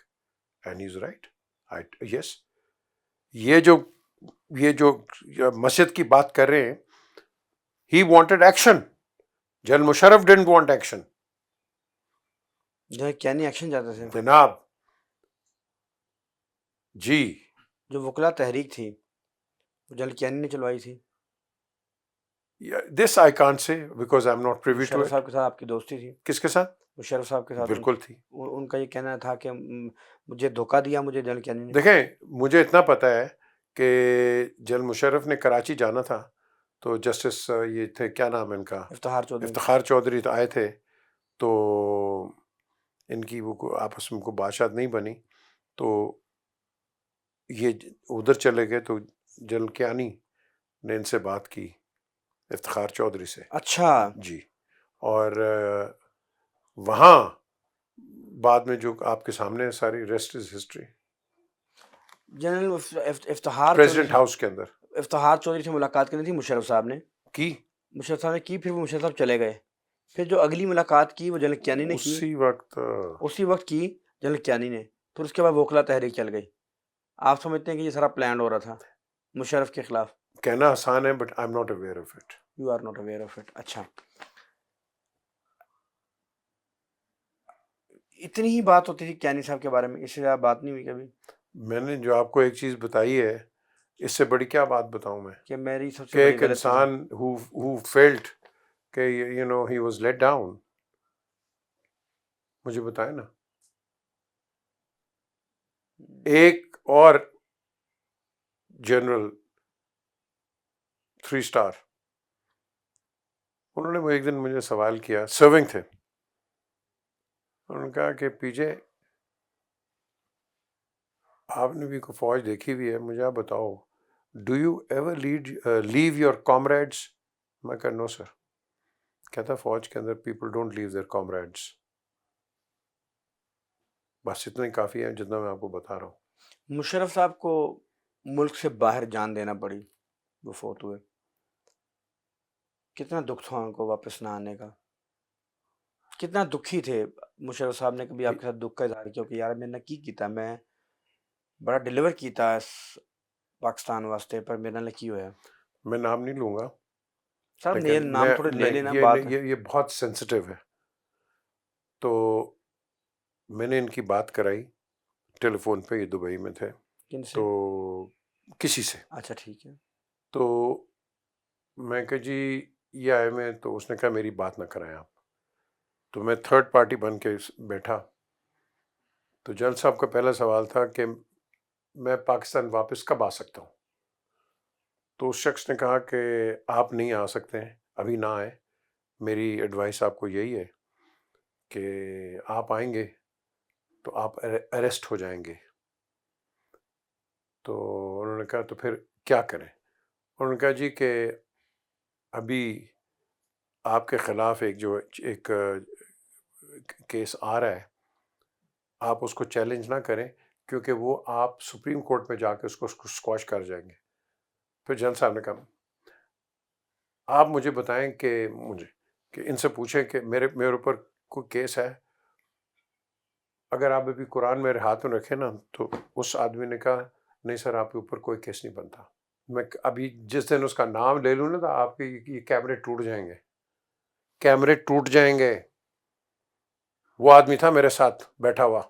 and he is right. Yes یہ جو مسجد کی بات کر رہے ہیں he wanted action. General Musharraf didn't want action. Kayani action چاہتے تھے جناب جی. جو وکلا تحریک تھی وہ جنرل کیانی نے چلوائی تھی. This I can't say because I am not privy to Musharraf Sahib کے ساتھ آپ کی دوستی تھی؟ کس کے ساتھ؟ مشرف صاحب کے ساتھ بالکل تھی. ان کا یہ کہنا تھا کہ مجھے دھوکہ دیا مجھے جنرل کیانی نے. دیکھیں مجھے اتنا پتہ ہے کہ جنرل مشرف نے کراچی جانا تھا تو جسٹس یہ تھے، کیا نام ہے ان کا، افتخار چودھری. افتخار چودھری آئے تھے. تو ان کی وہ آپس میں کو بات نہیں بنی، تو یہ ادھر چلے گئے. تو جنرل کیانی نے ان سے بات کی افتخار چودھری سے. اچھا. جی. اور وہاں بعد میں جو آپ کے سامنے ہے ساری rest is history. General Iftikhar president house کے اندر افتخار چودھری سے ملاقات کرنی تھی مشرف صاحب نے کی. مشرف صاحب نے کی، پھر وہ مشرف صاحب چلے گئے. پھر جو اگلی ملاقات کی وہ جنرل کیانی نے کی، اسی وقت کی جنرل کیانی نے. پھر اس کے بعد وکلا تحریک چل گئی. آپ سمجھتے ہیں کہ یہ سارا پلان ہو رہا تھا مشرف کے خلاف؟ کہنا آسان ہے but I am not aware of it. You are not aware of it. اچھا، اتنی ہی بات ہوتی تھی کیانی صاحب کے بارے میں، اس سے زیادہ بات نہیں ہوئی کبھی؟ میں نے جو آپ کو ایک چیز بتائی ہے، اس سے بڑی کیا بات بتاؤں میں، کہ میری سب کہ سے بڑی ایک غلطی انسان who felt کہ you know he was let down. مجھے بتائیں نا، ایک اور جنرل 3 اسٹار، انہوں نے ایک دن مجھے سوال کیا، سرونگ تھے. انہوں نے کہا کہ پی جے آپ نے بھی کوئی فوج دیکھی ہوئی ہے، مجھے آپ بتاؤ do you ever leave your comrades? میں کہا نو سر. کہتا فوج کے اندر people don't leave their comrades. بس اتنا ہی کافی ہے جتنا میں آپ کو بتا رہا ہوں. مشرف صاحب کو ملک سے باہر جان دینا پڑی، وہ فوت ہوئے. کتنا دکھ تھا ان کو واپس نہ آنے کا؟ کتنا دکھی تھے مشرف صاحب نے کبھی آپ کے ساتھ دکھ کا اظہار کیا کہ یار میں نے کی کیتا، میں بڑا ڈیلیور کیتا اس پاکستان واسطے پر میرے نال کی ہویا؟ میں نام نہیں لوں گا، سر لیکن نام تھوڑے لے لینا یہ بات. یہ بہت سینسٹیو ہے. تو میں نے ان کی بات کرائی ٹیلی فون پہ، یہ دبئی میں تھے. کن سے؟ تو کسی سے. اچھا ٹھیک ہے. تو میں کہ جی یہ آئے میں، تو اس نے کہا میری بات نہ کرائیں آپ. تو میں تھرڈ پارٹی بن کے بیٹھا. تو جنرل صاحب کا پہلا سوال تھا کہ میں پاکستان واپس کب آ سکتا ہوں؟ تو اس شخص نے کہا کہ آپ نہیں آ سکتے ہیں، ابھی نہ آئے. میری ایڈوائس آپ کو یہی ہے کہ آپ آئیں گے تو آپ اریسٹ ہو جائیں گے. تو انہوں نے کہا تو پھر کیا کریں؟ انہوں نے کہا جی کہ ابھی آپ کے خلاف ایک کیس آ رہا ہے، آپ اس کو چیلنج نہ کریں، کیونکہ وہ آپ سپریم کورٹ میں جا کے اس کو اسکواش کر جائیں گے. پھر جنرل صاحب نے کہا آپ مجھے بتائیں کہ ان سے پوچھیں کہ میرے اوپر کوئی کیس ہے. اگر آپ ابھی قرآن میرے ہاتھ میں رکھیں نا، تو اس آدمی نے کہا نہیں سر آپ کے اوپر کوئی کیس نہیں بنتا. میں ابھی جس دن اس کا نام لے لوں نا تو آپ کے یہ کیمرے ٹوٹ جائیں گے، کیمرے ٹوٹ جائیں گے. وہ آدمی تھا میرے ساتھ بیٹھا ہوا،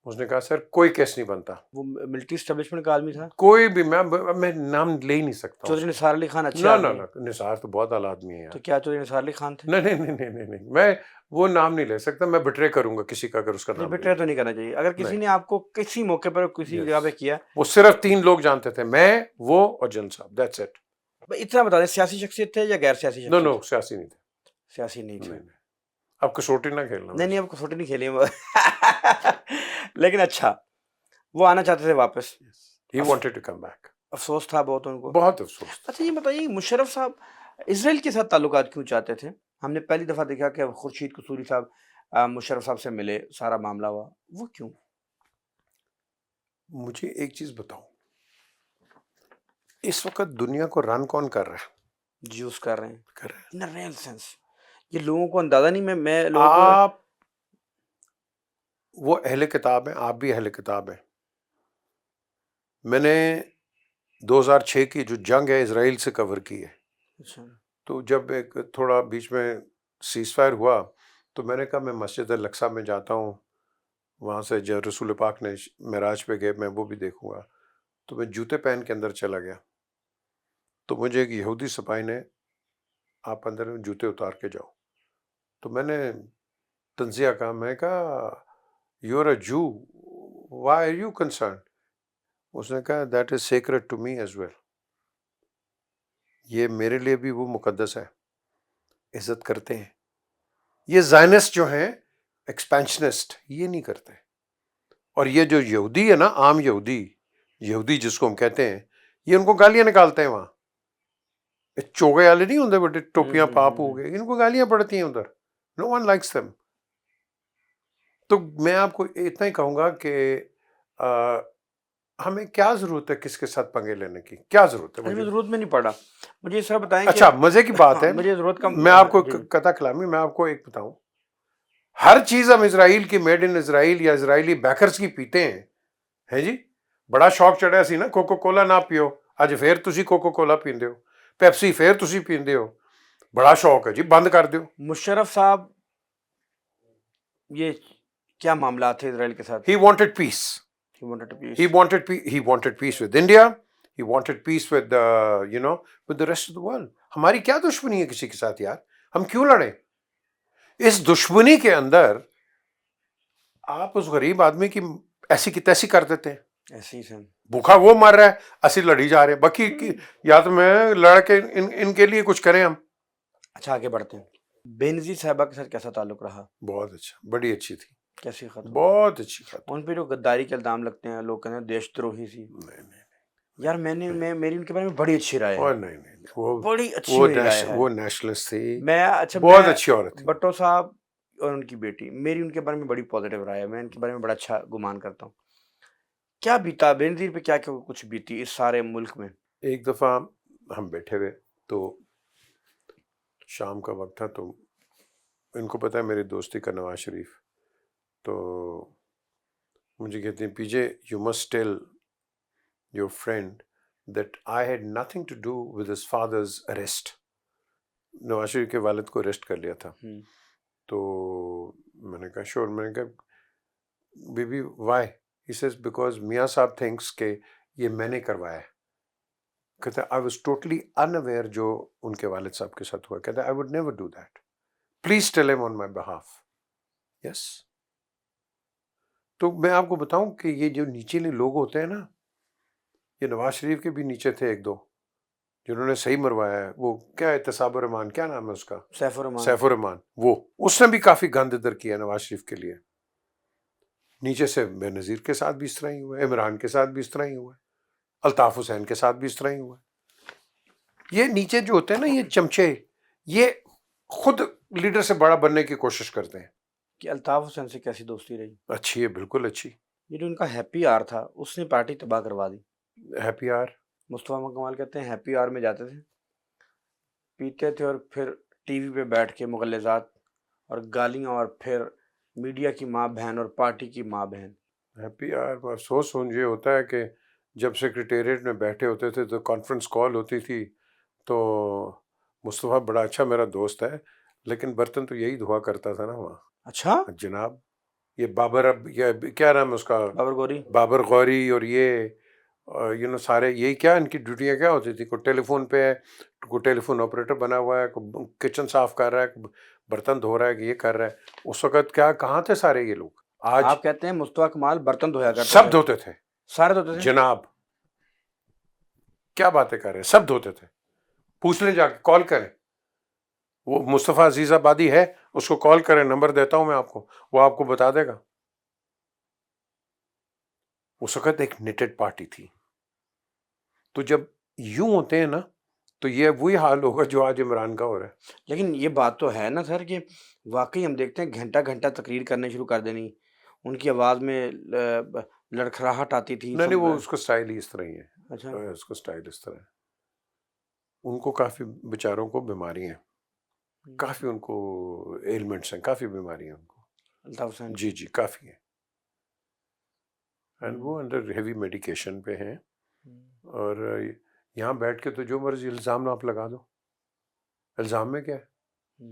اس نے کہا سر کوئی کیس نہیں بنتا. وہ ملٹری اسٹیبلشمنٹ کا آدمی تھا؟ کوئی بھی، میں نام لے ہی نہیں سکتا. چودھری نثار علی خان اچھے نہ آدمی نہ ہیں. نثار تو بہت اعلیٰ آدمی ہے یار. تو کیا چودھری نثار علی خان تھے؟ نہیں، میں وہ نام نہیں لے سکتا. میں بٹرے کروں گا کسی کا اگر اس کا نہیں، نام بیٹر تو نہیں کرنا چاہیے. اگر کسی نے آپ کو کسی موقع پر کسی جگہ پہ کیا، وہ صرف 3 لوگ جانتے تھے، میں، وہ اور جنرل صاحب، دیٹس اٹ. اتنا بتا دیں سیاسی شخصیت تھے یا غیر سیاسی شخصیت؟ نو سیاسی نہیں تھے. سیاسی نہیں تھے. اب کسوٹی نہ کھیلنا. نہیں اب کسوٹی نہیں کھیلی لیکن اچھا وہ آنا چاہتے تھے واپس. He wanted to come back. افسوس تھا بہت ان کو. بہت افسوس. اچھا یہ بتائیے مشرف صاحب اسرائیل کے ساتھ تعلقات کیوں چاہتے تھے؟ ہم نے پہلی دفعہ دیکھا کہ خورشید قصوری صاحب مشرف صاحب سے ملے، سارا معاملہ ہوا، وہ کیوں؟ مجھے ایک چیز بتاؤ، اس وقت دنیا کو رن کون کر رہا ہے؟ جیوز کر رہے ہیں ان ریئل سینس. یہ لوگوں کو اندازہ نہیں. میں آپ وہ اہل کتاب ہیں، آپ بھی اہل کتاب ہیں. میں نے 2006 کی جو جنگ ہے اسرائیل سے کور کی ہے. اچھا. تو جب ایک تھوڑا بیچ میں سیز فائر ہوا تو میں نے کہا میں مسجد الاقصیٰ میں جاتا ہوں، وہاں سے جب رسول پاک نے معراج پہ گئے میں وہ بھی دیکھوں گا. تو میں جوتے پہن کے اندر چلا گیا تو مجھے ایک یہودی سپاہی نے آپ اندر جوتے اتار کے جاؤ. تو میں نے تنزیہ کہا، میں کہا یو آر اے جو، وائی آر یو کنسرن؟ اس نے کہا that is secret to me as well. یہ میرے لیے بھی وہ مقدس ہے، عزت کرتے ہیں. یہ زائنسٹ جو ہیں ایکسپینشنسٹ یہ نہیں کرتے. اور یہ جو یہودی ہے نا، عام یہودی جس کو ہم کہتے ہیں، یہ ان کو گالیاں نکالتے ہیں وہاں. چوگے والے نہیں ہوتے بڑے ٹوپیاں پاپ ہو گئے، ان کو گالیاں پڑتی ہیں ادھر. نو ون لائکس them. تو میں آپ کو اتنا ہی کہوں گا کہ ہمیں کیا ضرورت ہے کس کے ساتھ پنگے لینے کی، کیا ضرورت ہے مجھے مجھے. ضرورت میں نہیں پڑا. مجھے اس طرح بتائیں کہ اچھا مزے کی بات ہے، مجھے ضرورت کا میں آپ کو جی قطع کلامی میں آپ کو ایک بتاؤں، ہر چیز ہم اسرائیل کی میڈ ان اسرائیل یا اسرائیلی بیکرز کی پیتے ہیں. ہے جی، بڑا شوق چڑھیا سی نا کوکو کولا نہ پیو، اج پھر تسی کوکو کولا پیندے ہو، پیپسی پھر تسی پیندے ہو، بڑا شوق ہے جی، بند کر دیو. مشرف صاحب یہ کیا معاملات تھے اسرائیل کے ساتھ؟ He wanted peace. He wanted to peace. He wanted peace with India. He wanted peace with with the rest of the world. ہماری کیا دشمنی ہے کسی کے ساتھ یار؟ ہم کیوں لڑیں؟ اس دشمنی کے اندر آپ اس غریب آدمی کی ایسی کی تیسی کر دیتے ہیں. ایسے ہی سن بھوکا وہ مر رہا ہے، اسی لڑی جا رہے ہیں. باقی یا تو میں لڑ کے ان کے لیے کچھ کریں ہم. اچھا آگے بڑھتے ہیں. بینظیر صاحبہ کے ساتھ کیسا تعلق رہا؟ بہت اچھا، بڑی اچھی تھی، کیسی خاتون؟ بہت اچھی خاتون. ان پہ جو غداری کے الزام لگتے ہیں، لوگ کہتے ہیں دیش دروہی سی. نہیں یار میری ان کے بارے میں بڑی اچھی رائے ہے، نہیں، بڑی اچھی میری رائے ہے. وہ نیشنلسٹ تھی، میں اچھا بہت میں اچھی عورت تھی. بٹو صاحب اور ان کی بیٹی، میری ان کے بارے میں بڑی پازیٹیو رائے ہے. میں ان کے بارے میں بڑا اچھا گمان کرتا ہوں. کیا بیتا بینظیر پہ، کیا کچھ بیتی اس سارے ملک میں؟ ایک دفعہ ہم بیٹھے ہوئے تو شام کا وقت تھا، تو ان کو پتہ ہے میری دوستی کا نواز شریف، تو مجھے کہتے ہیں P J you must tell your friend that I had nothing to do with his father's arrest. Nawaz Sharif کے والد کو اریسٹ کر لیا تھا. تو میں نے کہا شور، میں نے کہا بی بی وائی؟ ہی سیز بیکاز میاں صاحب تھنکس کہ یہ میں نے کروایا ہے. کہتے I was totally in aware جو ان کے والد صاحب کے ساتھ ہوا. کہتے I would never do that, please tell ہم آن مائی بہاف. یس. تو میں آپ کو بتاؤں کہ یہ جو نیچے لوگ ہوتے ہیں نا، یہ نواز شریف کے بھی نیچے تھے ایک دو جنہوں نے صحیح مروایا ہے. وہ کیا احتساب الرحمان، کیا نام ہے اس کا؟ سیف الرحمان. سیف الرحمان. وہ اس نے بھی کافی گند ادھر کیا نواز شریف کے لیے. نیچے سے بے نظیر کے ساتھ بھی اس طرح ہی ہوا ہے، عمران کے ساتھ بھی اس طرح ہی ہوا ہے، الطاف حسین کے ساتھ بھی اس طرح ہی ہوا ہے. یہ نیچے جو ہوتے ہیں نا، یہ چمچے، یہ خود لیڈر سے بڑا بننے کی کوشش کرتے ہیں. کہ الطاف حسین سے کیسی دوستی رہی؟ اچھی ہے، بالکل اچھی. یہ جو ان کا ہیپی آر تھا، اس نے پارٹی تباہ کروا دی. ہیپی آر، مصطفیٰ کمال کہتے ہیں ہیپی آر میں جاتے تھے، پیتے تھے اور پھر ٹی وی پہ بیٹھ کے مغلظات اور گالیاں، اور پھر میڈیا کی ماں بہن اور پارٹی کی ماں بہن. ہیپی آر. افسوس یہ ہوتا ہے کہ جب سیکریٹریٹ میں بیٹھے ہوتے تھے تو کانفرنس کال ہوتی تھی، تو مصطفیٰ بڑا اچھا میرا دوست ہے، لیکن برتن تو یہی دھوا کرتا تھا نا وہاں. اچھا جناب یہ بابر، اب یہ کیا نام ہے اس کا، بابر گوری. بابر غوری، اور یہ سارے یہی کیا ان کی ڈیوٹیاں کیا ہوتی تھی؟ کوئی ٹیلی فون پہ ہے، کوئی ٹیلی فون آپریٹر بنا ہوا ہے، کوئی کچن صاف کر رہا ہے، برتن دھو رہا ہے، یہ کر رہا ہے. اس وقت کیا کہاں تھے سارے یہ لوگ؟ آج آپ کہتے ہیں مصطفیٰ کمال برتن دھویا کرتے سب دھوتے تھے سارے دھوتے تھے. جناب. کیا باتیں کر رہے ہیں، سب دھوتے تھے. پوچھ لیں، جا کے کال کریں. وہ مصطفیٰ عزیز آبادی ہے، اس کو کال کریں، نمبر دیتا ہوں میں آپ کو، وہ آپ کو بتا دے گا. اس وقت ایک نیٹڈ پارٹی تھی. تو جب یوں ہوتے ہیں نا، تو یہ وہی حال ہوگا جو آج عمران کا ہو رہا ہے. لیکن یہ بات تو ہے نا سر کہ واقعی ہم دیکھتے ہیں گھنٹہ گھنٹہ تقریر کرنے شروع کر دینی، ان کی آواز میں لڑکھڑاہٹ آتی تھی. نہیں وہ اس کا سٹائل ہی اس طرح ہی ہے. اچھا اس کا سٹائل اس طرح ہے. ان کو کافی بیچاروں کو بیماری ہیں، کافی ان کو ایلمنٹس ہیں، کافی بیماری ہیں ان کو. الطاف حسین جی کافی ہیں. اینڈ وہ انڈر ہیوی میڈیکیشن پہ ہیں. اور یہاں بیٹھ کے تو جو مرضی الزام آپ لگا دو. الزام میں کیا ہے؟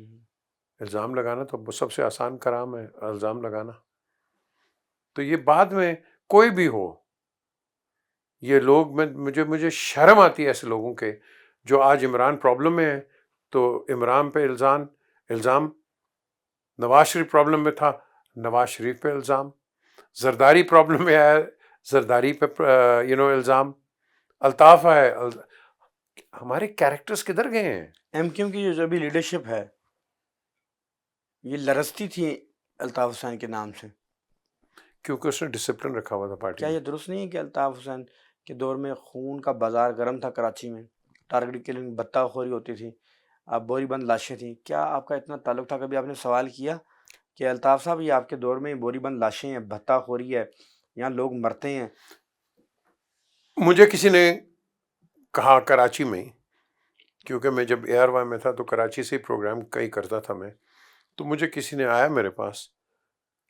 الزام لگانا تو سب سے آسان کام ہے، الزام لگانا. تو یہ بعد میں کوئی بھی ہو، یہ لوگ مجھے شرم آتی ہے ایسے لوگوں کے جو آج عمران پرابلم میں ہے تو عمران پہ الزام، نواز شریف پرابلم میں تھا، نواز شریف پہ الزام، زرداری پرابلم میں آیا، زرداری پہ الزام، الطاف ہے. ہمارے کیریکٹرز کدھر گئے ہیں؟ ایم کیو کی جو ابھی لیڈرشپ ہے یہ لرزتی تھی الطاف حسین کے نام سے. کیونکہ اس نے ڈسپلن رکھا ہوا تھا پارٹی کیا میں. یہ درست نہیں ہے کہ الطاف حسین کے دور میں خون کا بازار گرم تھا کراچی میں, ٹارگٹ کلنگ بتہ خوری ہوتی تھی, اب بوری بند لاشیں تھیں؟ کیا آپ کا اتنا تعلق تھا, کبھی آپ نے سوال کیا کہ الطاف صاحب یہ آپ کے دور میں بوری بند لاشیں ہیں, بھتہ خوری ہے, یہاں لوگ مرتے ہیں؟ مجھے کسی نے کہا کراچی میں, کیونکہ میں جب اے آر وائی میں تھا تو کراچی سے ہی پروگرام کئی کرتا تھا میں, تو مجھے کسی نے آیا میرے پاس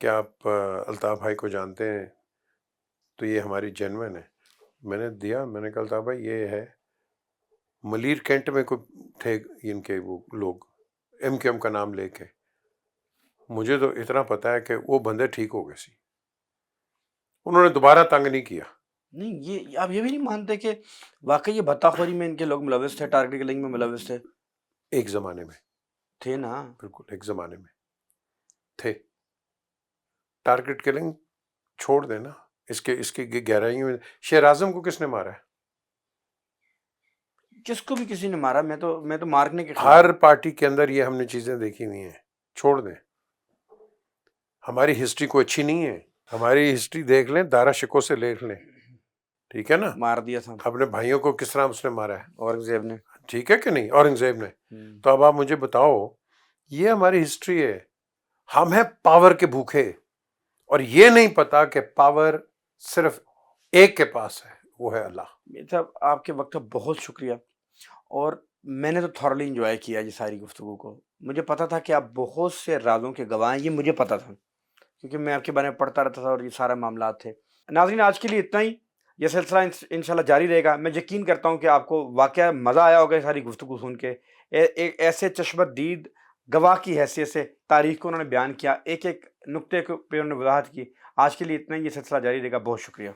کہ آپ الطاف بھائی کو جانتے ہیں, تو یہ ہماری جینوین ہے. میں نے دیا, میں نے کہا الطاف بھائی یہ ہے, ملیر کینٹ میں کوئی تھے ان کے وہ لوگ ایم کیو ایم کا نام لے کے, مجھے تو اتنا پتا ہے کہ وہ بندے ٹھیک ہو گئے سی, انہوں نے دوبارہ تنگ نہیں کیا. نہیں, یہ آپ یہ بھی نہیں مانتے کہ واقعی یہ بھتہ خوری میں ان کے لوگ ملوث تھے, ٹارگٹ کلنگ میں ملوث تھے؟ ایک زمانے میں تھے نا. بالکل ایک زمانے میں تھے. ٹارگٹ کلنگ چھوڑ دینا, اس کی گہرائیوں میں شیر اعظم کو کس نے مارا ہے؟ جس کو بھی کسی نے مارا, میں تو مارنے کے خلاف. ہر پارٹی کے اندر یہ ہم نے چیزیں دیکھی ہوئی ہیں, چھوڑ دیں. ہماری ہسٹری کو اچھی نہیں ہے, ہماری ہسٹری دیکھ لیں, دارا شکو سے دیکھ لیں, ٹھیک ہے نا. مار دیا تھا اپنے بھائیوں کو کس طرح اس نے مارا ہے, اورنگزیب نے. ٹھیک ہے کہ نہیں, اورنگزیب نے. تو اب آپ مجھے بتاؤ, یہ ہماری ہسٹری ہے. ہم ہیں پاور کے بھوکے, اور یہ نہیں پتا کہ پاور صرف ایک کے پاس ہے, وہ ہے اللہ. صاحب آپ کے وقت کا بہت شکریہ, اور میں نے تو تھورلی انجوائے کیا یہ ساری گفتگو کو. مجھے پتا تھا کہ آپ بہت سے رازوں کے گواہ ہیں, یہ مجھے پتا تھا کیونکہ میں آپ کے بارے میں پڑھتا رہتا تھا اور یہ سارا معاملات تھے. ناظرین آج کے لیے اتنا ہی, یہ سلسلہ انشاءاللہ جاری رہے گا. میں یقین کرتا ہوں کہ آپ کو واقعہ مزہ آیا ہوگا یہ ساری گفتگو سن کے. ایک ایسے چشمت دید گواہ کی حیثیت سے تاریخ کو انہوں نے بیان کیا, ایک ایک نقطے پہ انہوں نے وضاحت کی. آج کے لیے اتنا ہی, یہ سلسلہ جاری رہے گا. بہت شکریہ.